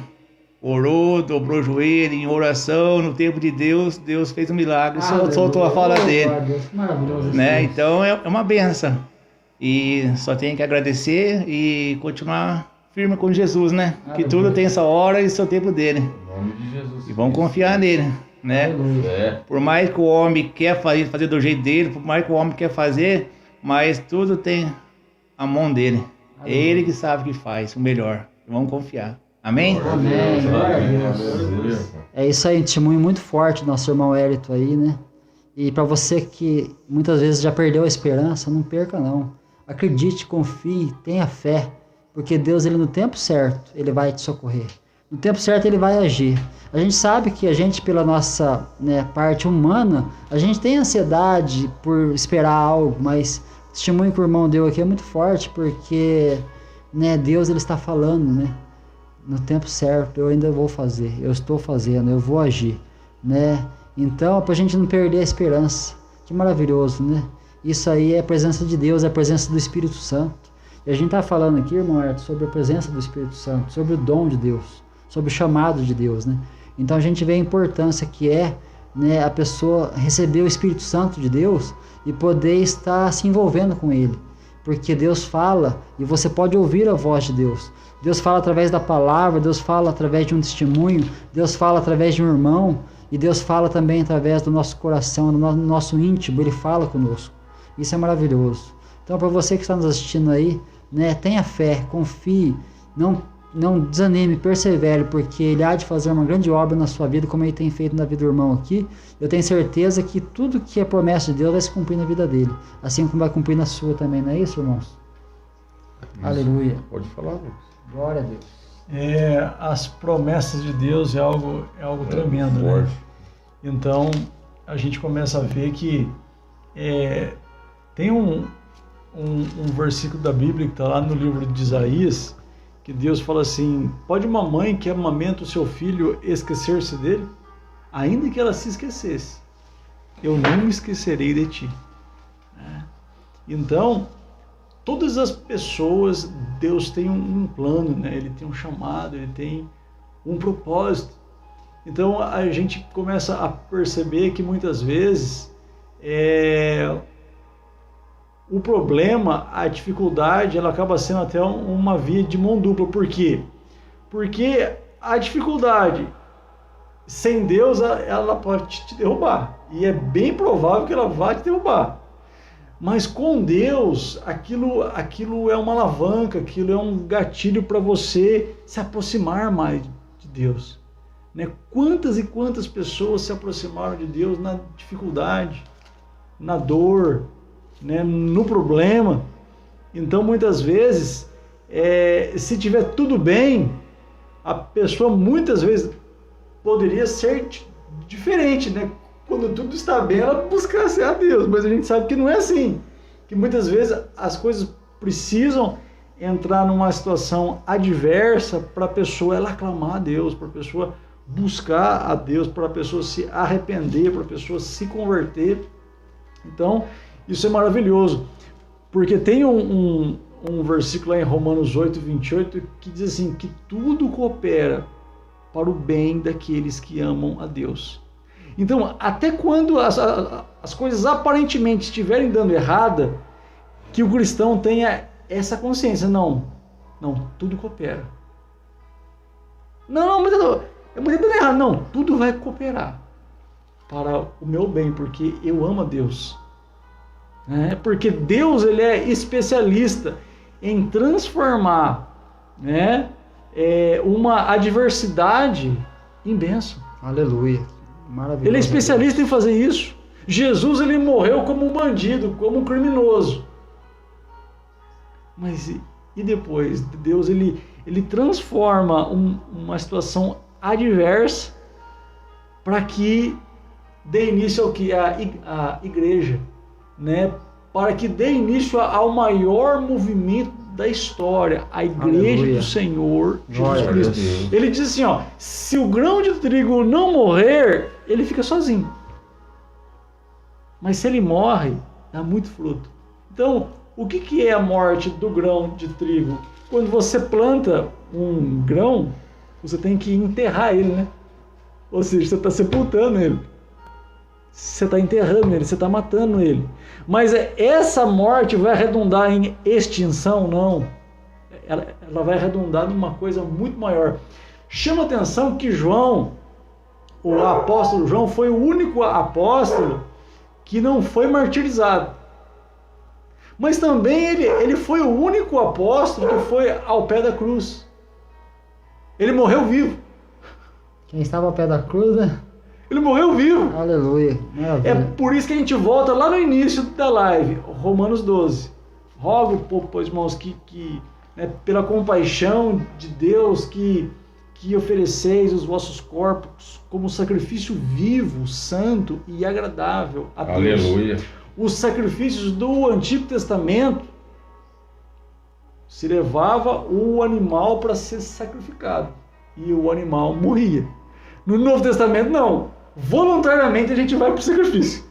Orou, dobrou o joelho em oração, no tempo de Deus, Deus fez um milagre, soltou a fala dele, Maravilhoso. né, então é uma benção, e só tenho que agradecer e continuar firme com Jesus, né, que tudo tem essa hora e seu tempo dele. Em nome de Jesus. E vamos confiar nele, né? Por mais que o homem quer fazer do jeito dele, por mais que o homem quer fazer, mas tudo tem a mão dele. É ele que sabe o que faz, o melhor. Vamos confiar. Amém? Amém. Glória a Deus. É isso aí, um testemunho muito forte do nosso irmão Hérito aí, né? E para você que muitas vezes já perdeu a esperança, não perca não. Acredite, confie, tenha fé, porque Deus, ele no tempo certo, ele vai te socorrer. No tempo certo ele vai agir. A gente sabe que a gente, pela nossa, né, parte humana, a gente tem ansiedade por esperar algo, mas o testemunho que o irmão deu aqui é muito forte, porque, né, Deus, ele está falando, né? No tempo certo eu ainda vou fazer, eu estou fazendo, eu vou agir, né? Então, para a gente não perder a esperança. Que maravilhoso, né? Isso aí é a presença de Deus, é a presença do Espírito Santo. E a gente está falando aqui, irmão Arthur, sobre a presença do Espírito Santo, sobre o dom de Deus, sobre o chamado de Deus, né? Então a gente vê a importância que é, né, a pessoa receber o Espírito Santo de Deus e poder estar se envolvendo com Ele. Porque Deus fala e você pode ouvir a voz de Deus. Deus fala através da palavra, Deus fala através de um testemunho, Deus fala através de um irmão e Deus fala também através do nosso coração, do nosso íntimo, Ele fala conosco. Isso é maravilhoso. Então, para você que está nos assistindo aí, né, tenha fé, confie, não desanime, persevere, porque Ele há de fazer uma grande obra na sua vida, como Ele tem feito na vida do irmão aqui. Eu tenho certeza que tudo que é promessa de Deus vai se cumprir na vida dele, assim como vai cumprir na sua também, não é isso, irmãos? Isso. Aleluia. Pode falar, Lucas. Glória a Deus. As promessas de Deus é algo tremendo, né? Então, a gente começa a ver que tem um versículo da Bíblia que está lá no livro de Isaías, que Deus fala assim: pode uma mãe que amamenta o seu filho esquecer-se dele? Ainda que ela se esquecesse, eu não me esquecerei de ti. Então, todas as pessoas, Deus tem um plano, né? Ele tem um chamado, Ele tem um propósito. Então a gente começa a perceber que muitas vezes o problema, a dificuldade, ela acaba sendo até uma via de mão dupla. Por quê? Porque a dificuldade sem Deus, ela pode te derrubar. E é bem provável que ela vá te derrubar. Mas com Deus, aquilo é uma alavanca, aquilo é um gatilho para você se aproximar mais de Deus. Né? Quantas e quantas pessoas se aproximaram de Deus na dificuldade, na dor, né? No problema. Então, muitas vezes, se tiver tudo bem, a pessoa muitas vezes poderia ser diferente, né? Quando tudo está bem, ela buscasse a Deus, mas a gente sabe que não é assim, que muitas vezes as coisas precisam entrar numa situação adversa para a pessoa ela clamar a Deus, para a pessoa buscar a Deus, para a pessoa se arrepender, para a pessoa se converter. Então, isso é maravilhoso, porque tem um versículo lá em Romanos 8, 28, que diz assim, que tudo coopera para o bem daqueles que amam a Deus. Então, até quando as coisas aparentemente estiverem dando errada, que o cristão tenha essa consciência, não, tudo coopera. Mas é muito dando errado. Não, tudo vai cooperar para o meu bem, porque eu amo a Deus. Porque Deus, ele é especialista em transformar, né, uma adversidade em bênção. Aleluia. Maravilhoso. Ele é especialista em fazer isso. Jesus, ele morreu como um bandido, como um criminoso. Mas e depois? Deus, ele transforma uma situação adversa para que dê início ao que? A igreja, né? Para que dê início ao maior movimento da história, a igreja Aleluia. Do Senhor Jesus Cristo. Ele diz assim, ó, se o grão de trigo não morrer, ele fica sozinho. Mas se ele morre, dá muito fruto. Então, o que é a morte do grão de trigo? Quando você planta um grão, você tem que enterrar ele, né? Ou seja, você está sepultando ele. Você está enterrando ele, você está matando ele. Mas essa morte vai redundar em extinção? Não. Ela vai redundar numa coisa muito maior. Chama atenção que João, o apóstolo João, foi o único apóstolo que não foi martirizado. Mas também ele foi o único apóstolo que foi ao pé da cruz. Ele morreu vivo. Quem estava ao pé da cruz, né? Ele morreu vivo. Aleluia. É Maravilha. por isso que a gente volta lá no início da live, Romanos 12. Rogo, pois, irmãos, que né, pela compaixão de Deus, que ofereceis os vossos corpos como sacrifício vivo, santo e agradável a Deus. Aleluia. Os sacrifícios do Antigo Testamento se levava o animal para ser sacrificado e o animal morria. No Novo Testamento, não. Voluntariamente a gente vai para o sacrifício.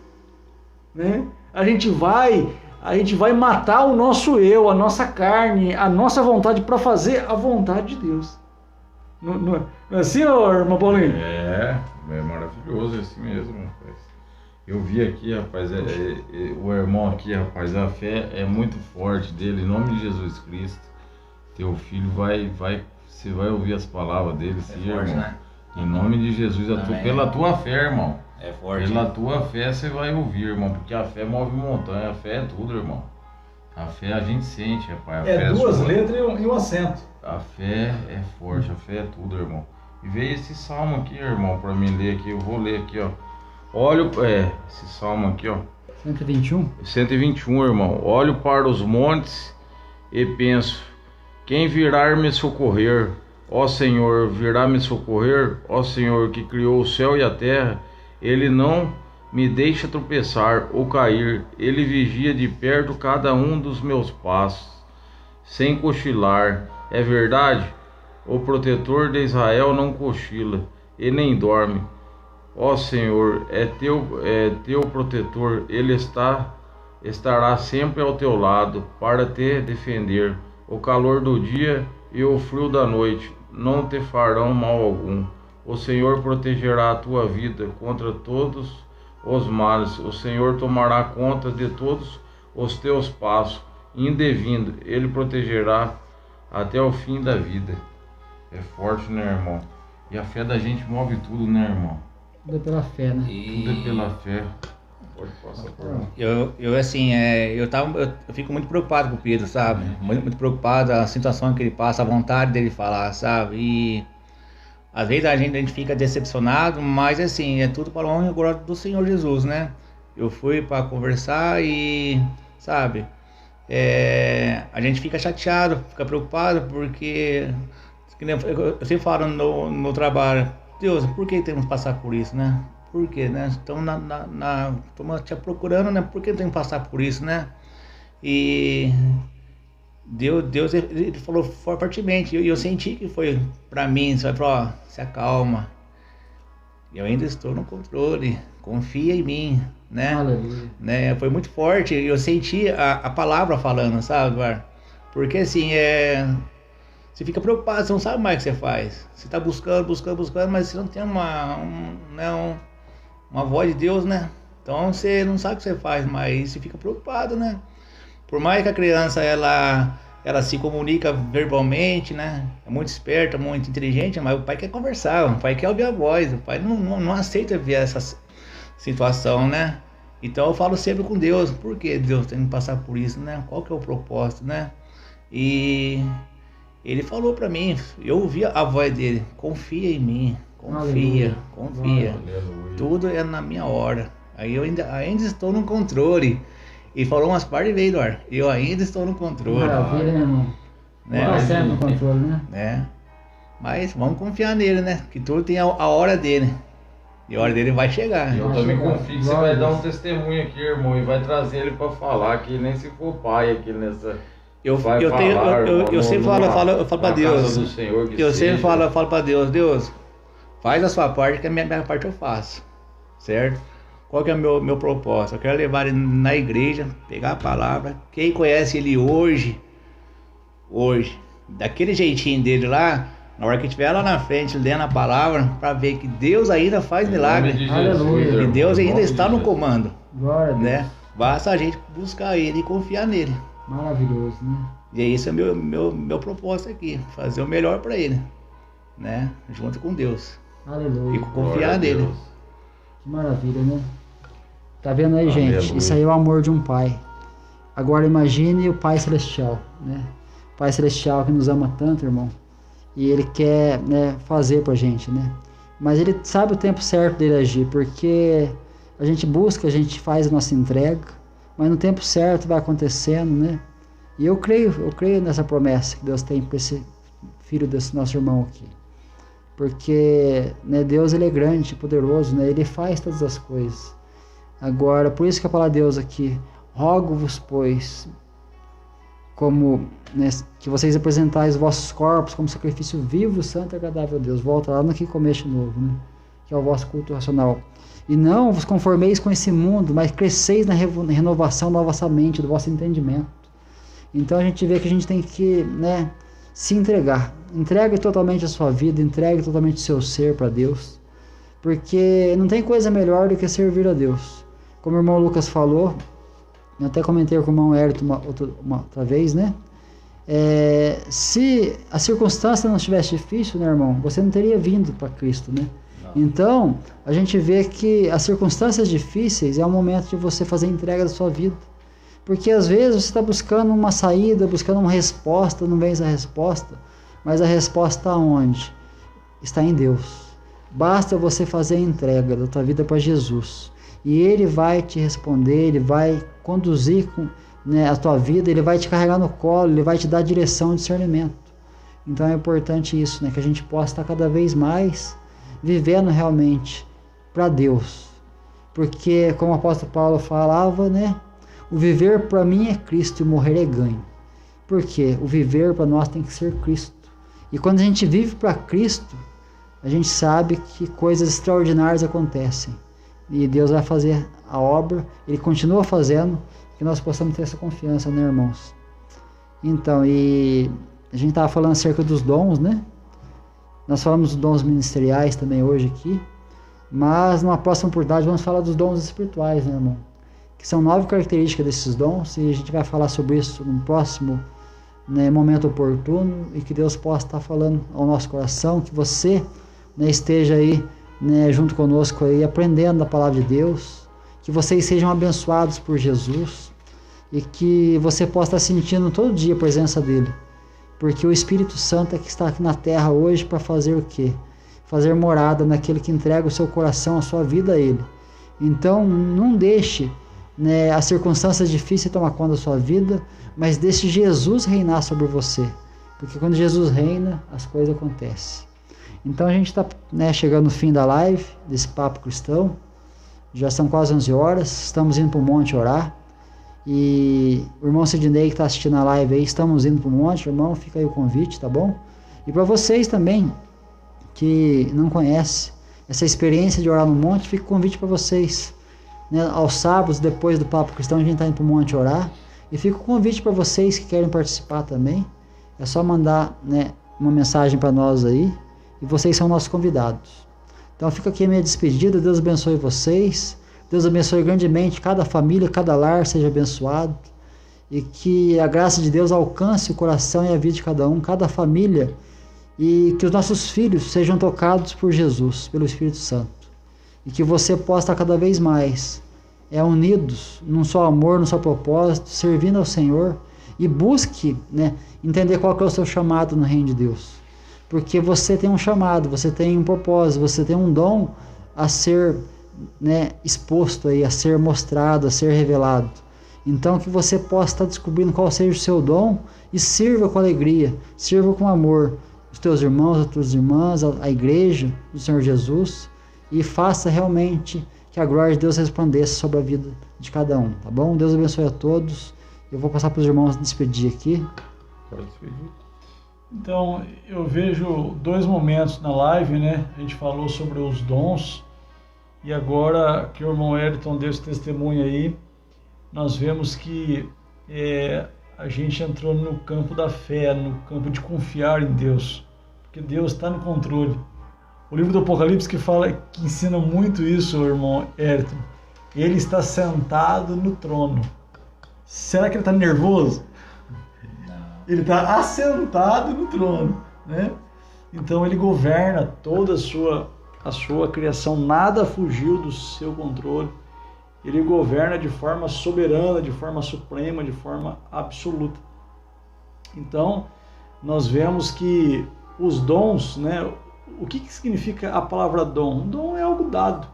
Né? A gente vai matar o nosso eu, a nossa carne, a nossa vontade para fazer a vontade de Deus. Não é assim, irmão Paulinho? É maravilhoso assim mesmo, rapaz. Eu vi aqui, rapaz, o irmão aqui, rapaz, a fé é muito forte dele, em nome de Jesus Cristo. Teu filho você vai ouvir as palavas dele, sim, forte, irmão. né? Em nome de Jesus, pela tua fé, irmão. É forte. Pela tua fé você vai ouvir, irmão, porque a fé move montanha, a fé é tudo, irmão. A fé a gente sente, rapaz. A fé É duas sua. letras e um acento. A fé é forte, a fé é tudo, irmão. E veio esse salmo aqui, irmão, pra mim ler aqui. Eu vou ler aqui, ó. Olho, esse salmo aqui, ó. 121. 121, irmão. Olho para os montes e penso: quem virá me socorrer? Ó Senhor, virá me socorrer? Ó Senhor, que criou o céu e a terra, Ele não me deixa tropeçar ou cair. Ele vigia de perto cada um dos meus passos, sem cochilar. É verdade? O protetor de Israel não cochila e nem dorme. Ó Senhor, é teu protetor, Ele estará sempre ao teu lado para te defender. O calor do dia e o frio da noite não te farão mal algum. O Senhor protegerá a tua vida contra todos os males. O Senhor tomará conta de todos os teus passos, indo e vindo. Ele protegerá até o fim da vida. É forte, né, irmão? E a fé da gente move tudo, né, irmão? Tudo é pela fé, né? Tudo é pela fé. Pode passar por lá. Eu assim, eu fico muito preocupado com o Pedro, sabe? Muito preocupado a situação que ele passa, a vontade dele falar, sabe? E às vezes a gente fica decepcionado, mas assim, é tudo para a honra e glória do Senhor Jesus, né? Eu fui para conversar e, sabe, a gente fica chateado, fica preocupado, porque eu sempre falo no trabalho: Deus, por que temos que passar por isso, né? Por quê, né? Estamos te procurando, né? Por que tem que passar por isso, né? E Deus ele falou fortemente, e eu senti que foi para mim, sabe? Falou: ó, se acalma, eu ainda estou no controle, confia em mim, né? Aleluia. Né? Foi muito forte, eu senti a palavra falando, sabe, Bar? Porque assim, você fica preocupado, você não sabe mais o que você faz. Você está buscando, mas você não tem uma voz de Deus, né? Então você não sabe o que você faz, mas você fica preocupado, né? Por mais que a criança ela se comunica verbalmente, né? É muito esperta, muito inteligente, mas o pai quer conversar, o pai quer ouvir a voz, o pai não aceita ver essa situação, né? Então eu falo sempre com Deus: por que Deus tem que passar por isso, né? Qual que é o propósito, né? E ele falou pra mim, eu ouvi a voz dele: confia em mim, confia. Aleluia. Tudo é na minha hora. Aí eu ainda estou no controle. E falou umas par de vezes, Eduardo: eu ainda estou no controle. Maravilha, né, irmão? Né? Tá certo no controle, né? Né? Mas vamos confiar nele, né? Que tudo tem a hora dele. E a hora dele vai chegar. Eu também confio que você vai dar um testemunho aqui, irmão, e vai trazer ele pra falar, que nem se for pai aqui nessa... Eu sempre falo pra Deus. Eu sempre falo pra Deus: Deus, faz a sua parte, que a minha parte eu faço. Certo? Qual que é o meu propósito? Eu quero levar ele na igreja, pegar a palavra. Quem conhece ele hoje, daquele jeitinho dele lá, na hora que estiver lá na frente lendo a palavra, para ver que Deus ainda faz milagre. Aleluia. E Deus ainda está no comando. Glória a Deus. Né? Basta a gente buscar ele e confiar nele. Maravilhoso, né? E esse é o meu propósito aqui, fazer o melhor para ele, né? Junto com Deus. Aleluia. E confiar nele. Que maravilha, né? Tá vendo aí, gente? Aleluia. Isso aí é o amor de um pai. Agora imagine o Pai Celestial, né? O Pai Celestial que nos ama tanto, irmão. E Ele quer, né, fazer pra gente, né? mas Ele sabe o tempo certo dele agir, porque a gente busca, a gente faz a nossa entrega, mas no tempo certo vai acontecendo, né? E eu creio nessa promessa que Deus tem para esse filho desse nosso irmão aqui. Porque, né, Deus, Ele é grande, poderoso, né? Ele faz todas as coisas. Agora, por isso que a palavra de Deus aqui, rogo-vos, pois, como, né, que vocês apresentais os vossos corpos como sacrifício vivo, santo e agradável a Deus. Volta lá no que começo de novo, né? Que é o vosso culto racional. E não vos conformeis com esse mundo, mas cresceis na renovação da vossa mente, do vosso entendimento. Então a gente vê que a gente tem que, né, se entregar. Entregue totalmente a sua vida, entregue totalmente o seu ser para Deus. Porque não tem coisa melhor do que servir a Deus. Como o irmão Lucas falou, eu até comentei com o irmão Hérito uma outra vez, né? Se a circunstância não estivesse difícil, né, irmão, você não teria vindo para Cristo, né? Então, a gente vê que as circunstâncias difíceis é o momento de você fazer a entrega da sua vida. Porque às vezes você está buscando uma saída, buscando uma resposta, não vem essa resposta, mas a resposta está onde? Está em Deus. Basta você fazer a entrega da tua vida para Jesus. E Ele vai te responder, Ele vai conduzir né, a tua vida, Ele vai te carregar no colo, Ele vai te dar direção e discernimento. Então é importante isso, né, que a gente possa estar cada vez mais vivendo realmente para Deus. Porque, como o apóstolo Paulo falava, né, o viver para mim é Cristo e o morrer é ganho. Porque o viver para nós tem que ser Cristo. E quando a gente vive para Cristo, a gente sabe que coisas extraordinárias acontecem. E Deus vai fazer a obra, Ele continua fazendo, que nós possamos ter essa confiança, né, irmãos? Então, e a gente estava falando acerca dos dons, né? Nós falamos dos dons ministeriais também hoje aqui, mas numa próxima oportunidade vamos falar dos dons espirituais, né, irmão? Que são 9 características desses dons, e a gente vai falar sobre isso no próximo, né, momento oportuno, e que Deus possa estar falando ao nosso coração, que você, né, esteja aí, né, junto conosco aí, aprendendo da palavra de Deus, que vocês sejam abençoados por Jesus, e que você possa estar sentindo todo dia a presença dEle. Porque o Espírito Santo é que está aqui na terra hoje para fazer o quê? Fazer morada naquele que entrega o seu coração, a sua vida a Ele. Então, não deixe, né, as circunstâncias difíceis tomar conta da sua vida, mas deixe Jesus reinar sobre você. Porque quando Jesus reina, as coisas acontecem. Então, a gente está, né, chegando no fim da live, desse Papo Cristão. Já são quase 11 horas, estamos indo para o monte orar. E o irmão Sidney que está assistindo a live aí, estamos indo para o monte, irmão, fica aí o convite, tá bom? E para vocês também, que não conhecem essa experiência de orar no monte, fica o convite para vocês, né? Aos sábados, depois do Papo Cristão, a gente está indo para o monte orar, e fica o convite para vocês que querem participar também, é só mandar, né, uma mensagem para nós aí, e vocês são nossos convidados. Então fica aqui a minha despedida, Deus abençoe vocês, Deus abençoe grandemente cada família, cada lar seja abençoado, e que a graça de Deus alcance o coração e a vida de cada um, cada família, e que os nossos filhos sejam tocados por Jesus, pelo Espírito Santo, e que você possa estar cada vez mais unidos num só amor, num só propósito, servindo ao Senhor, e busque, né, entender qual que é o seu chamado no reino de Deus, porque você tem um chamado, você tem um propósito, você tem um dom a ser, né, exposto aí, a ser mostrado, a ser revelado. Então que você possa estar descobrindo qual seja o seu dom e sirva com alegria, sirva com amor os teus irmãos, as tuas irmãs, a igreja do Senhor Jesus, e faça realmente que a glória de Deus resplandeça sobre a vida de cada um, tá bom? Deus abençoe a todos. Eu vou passar para os irmãos despedir aqui. Pode despedir. Então, eu vejo 2 momentos na live, né? A gente falou sobre os dons, e agora que o irmão Ayrton deu esse testemunho aí, nós vemos que a gente entrou no campo da fé, no campo de confiar em Deus, porque Deus está no controle. O livro do Apocalipse que ensina muito isso, o irmão Ayrton. Ele está sentado no trono. Será que ele está nervoso? Ele está assentado no trono, né? Então ele governa toda a sua criação, nada fugiu do seu controle. Ele governa de forma soberana, de forma suprema, de forma absoluta. Então, nós vemos que os dons, né, o que significa a palavra dom? Dom é algo dado.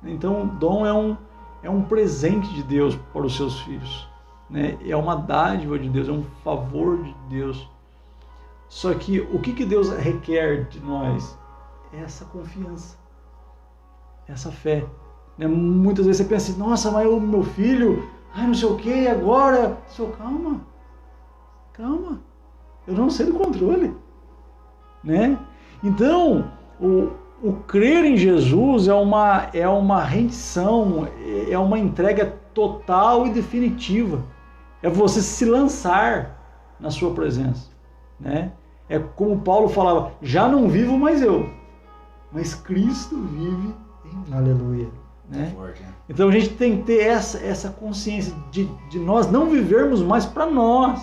Então, dom é um presente de Deus para os seus filhos, né? É uma dádiva de Deus, é um favor de Deus. Só que o que Deus requer de nós? É essa confiança, essa fé. Né? Muitas vezes você pensa assim, nossa, mas o meu filho, não sei o que, agora... Calma, eu não sei do controle. Né? Então, o crer em Jesus é uma rendição, é uma entrega total e definitiva. É você se lançar na sua presença. Né? É como Paulo falava, já não vivo mais eu, mas Cristo vive em mim. Aleluia. Né? Então a gente tem que ter essa consciência de nós não vivermos mais para nós,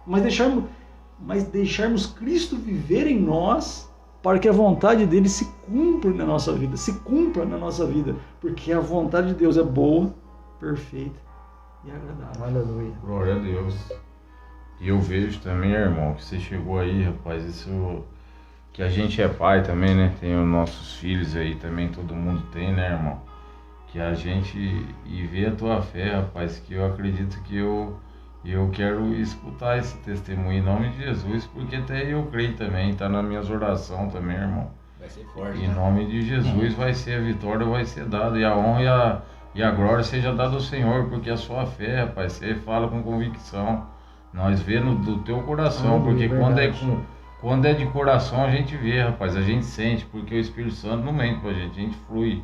mas deixarmos Cristo viver em nós, para que a vontade dele se cumpra na nossa vida, porque a vontade de Deus é boa, perfeita e agradável. Aleluia. Glória a Deus. E eu vejo também, irmão, que você chegou aí, rapaz, isso que a gente é pai também, né? Tem os nossos filhos aí também, todo mundo tem, né, irmão? Que a gente e ver a tua fé, rapaz, que eu acredito que eu quero escutar esse testemunho em nome de Jesus, porque até eu creio também, tá nas minhas orações também, irmão. Vai ser forte. Em nome de Jesus vai ser a vitória, vai ser dada, e a honra e a glória seja dada ao Senhor, porque a sua fé, rapaz, você fala com convicção, nós vemos do teu coração, porque quando é de coração a gente vê, rapaz, a gente sente, porque o Espírito Santo não mente pra gente, a gente flui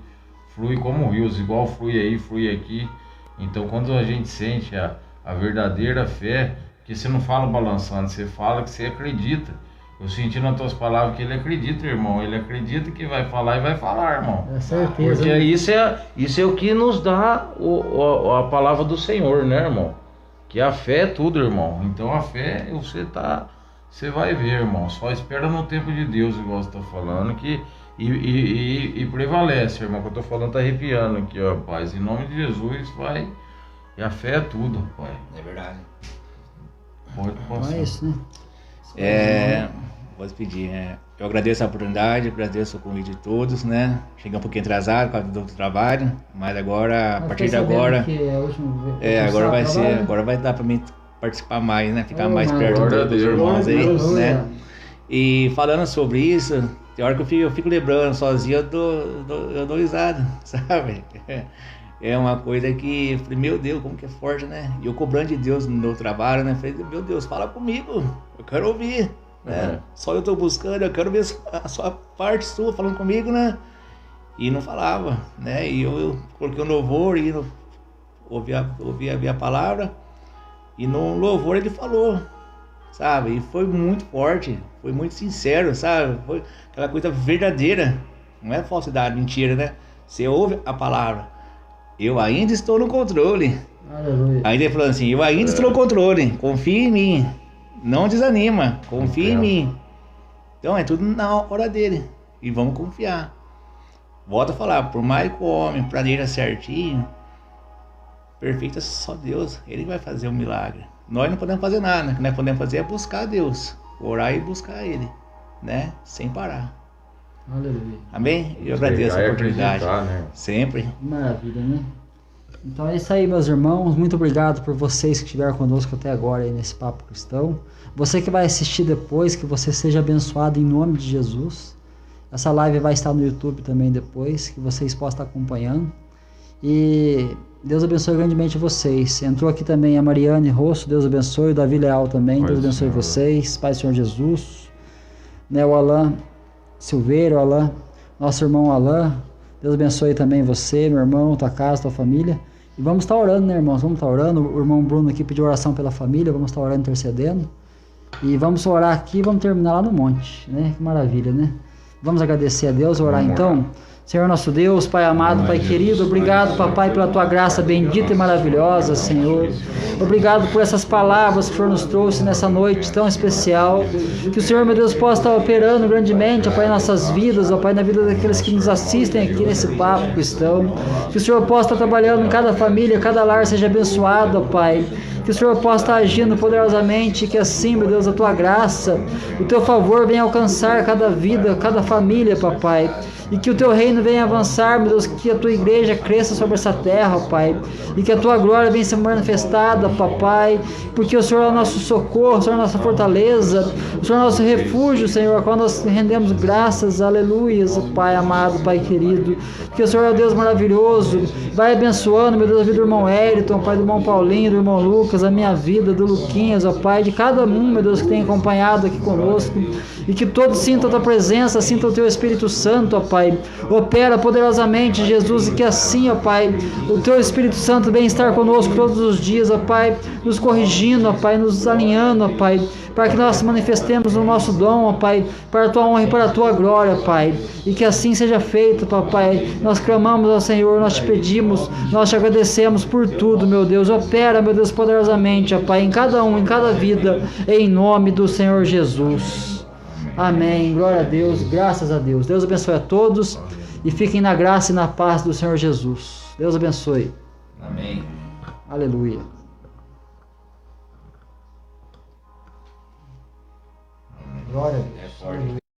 como rios, igual flui aí, flui aqui. Então quando a gente sente a verdadeira fé, que você não fala balançando, você fala que você acredita. Eu senti nas tuas palavras que ele acredita, irmão. Ele acredita que vai falar e vai falar, irmão. É certeza. Porque isso é o que nos dá a palavra do Senhor, né, irmão? Que a fé é tudo, irmão. Então a fé, você vai ver, irmão. Só espera no tempo de Deus, igual você está falando, e prevalece, irmão. Que eu tô falando, tá arrepiando aqui, ó, rapaz. Em nome de Jesus, vai. E a fé é tudo, pai. É verdade. Pode Então passar. é isso, né? Vou te pedir, eu agradeço a oportunidade, agradeço o convite de todos, né? Cheguei um pouquinho atrasado por causa do trabalho, mas agora, a partir de agora, agora vai dar para mim participar mais, né? Ficar mais perto dos irmãos aí, né? E falando sobre isso, tem hora que eu fico lembrando sozinho, eu dou risada, sabe? É uma coisa que, falei, meu Deus, como que é forte, né? E eu cobrando de Deus no meu trabalho, né? Falei, meu Deus, fala comigo, eu quero ouvir, né? Só eu tô buscando, eu quero ver a sua parte sua falando comigo, né? E não falava, né? E eu coloquei um louvor e ouvi a palavra, e no louvor ele falou, sabe? E foi muito forte, foi muito sincero, sabe? Foi aquela coisa verdadeira, não é falsidade, mentira, né? Você ouve a palavra. Eu ainda estou no controle. Aleluia. Ainda ele falou assim, eu ainda estou no controle, confia em mim, não desanima, confia em mim. Então é tudo na hora dele, e vamos confiar. Volto a falar, por mais que o homem planeja certinho, perfeito é só Deus, ele vai fazer um milagre. Nós não podemos fazer nada, o que nós podemos fazer é buscar Deus, orar e buscar ele, né, sem parar. Aleluia. Amém? Eu agradeço a oportunidade. Né? Sempre. Maravilha, né? Então é isso aí, meus irmãos. Muito obrigado por vocês que estiveram conosco até agora aí nesse Papo Cristão. Você que vai assistir depois, que você seja abençoado em nome de Jesus. Essa live vai estar no YouTube também depois, que vocês possam estar acompanhando. E Deus abençoe grandemente vocês. Entrou aqui também a Mariane Rosso, Deus abençoe. O Davi Leal também, Deus abençoe vocês. Pai do Senhor Jesus. Né, o Alan Silveiro, Alain, nosso irmão Alain, Deus abençoe também você, meu irmão, tua casa, tua família. E vamos estar orando, né, irmãos? Vamos estar orando. O irmão Bruno aqui pediu oração pela família, vamos estar orando, intercedendo. E vamos orar aqui e vamos terminar lá no monte, né? Que maravilha, né? Vamos agradecer a Deus, orar então. Senhor nosso Deus, Pai amado, Pai querido, obrigado, Papai, pela Tua graça bendita e maravilhosa, Senhor. Obrigado por essas palavras que o Senhor nos trouxe nessa noite tão especial. Que o Senhor, meu Deus, possa estar operando grandemente, ó Pai, em nossas vidas, ó Pai, na vida daqueles que nos assistem aqui nesse Papo Cristão. Que o Senhor possa estar trabalhando em cada família, cada lar seja abençoado, ó Pai. que o Senhor possa estar agindo poderosamente, que assim, meu Deus, a tua graça, o teu favor venha alcançar cada vida, cada família, papai, e que o teu reino venha avançar, meu Deus, que a tua igreja cresça sobre essa terra, Pai, e que a tua glória venha ser manifestada, papai, porque o Senhor é o nosso socorro, o Senhor é a nossa fortaleza, o Senhor é o nosso refúgio, Senhor, quando nós rendemos graças, aleluias, Pai amado, Pai querido, porque o Senhor é o Deus maravilhoso, vai abençoando, meu Deus, a vida do irmão Elton, Pai, do irmão Paulinho, do irmão Lucas, a minha vida, do Luquinhas, ó Pai, de cada um, meu Deus, que tem acompanhado aqui conosco, e que todos sintam a tua presença, sintam o teu Espírito Santo, ó Pai, opera poderosamente, Jesus, e que assim, ó Pai, o teu Espírito Santo venha estar conosco todos os dias, ó Pai, nos corrigindo, ó Pai, nos alinhando, ó Pai, para que nós manifestemos o nosso dom, ó Pai, para a tua honra e para a tua glória, Pai, e que assim seja feito, papai. Nós clamamos ao Senhor, nós te pedimos, nós te agradecemos por tudo, meu Deus. Opera, meu Deus, poderosamente, ó Pai, em cada um, em cada vida, em nome do Senhor Jesus. Amém. Glória a Deus, graças a Deus. Deus abençoe a todos e fiquem na graça e na paz do Senhor Jesus. Deus abençoe. Amém. Aleluia. Glória a Deus.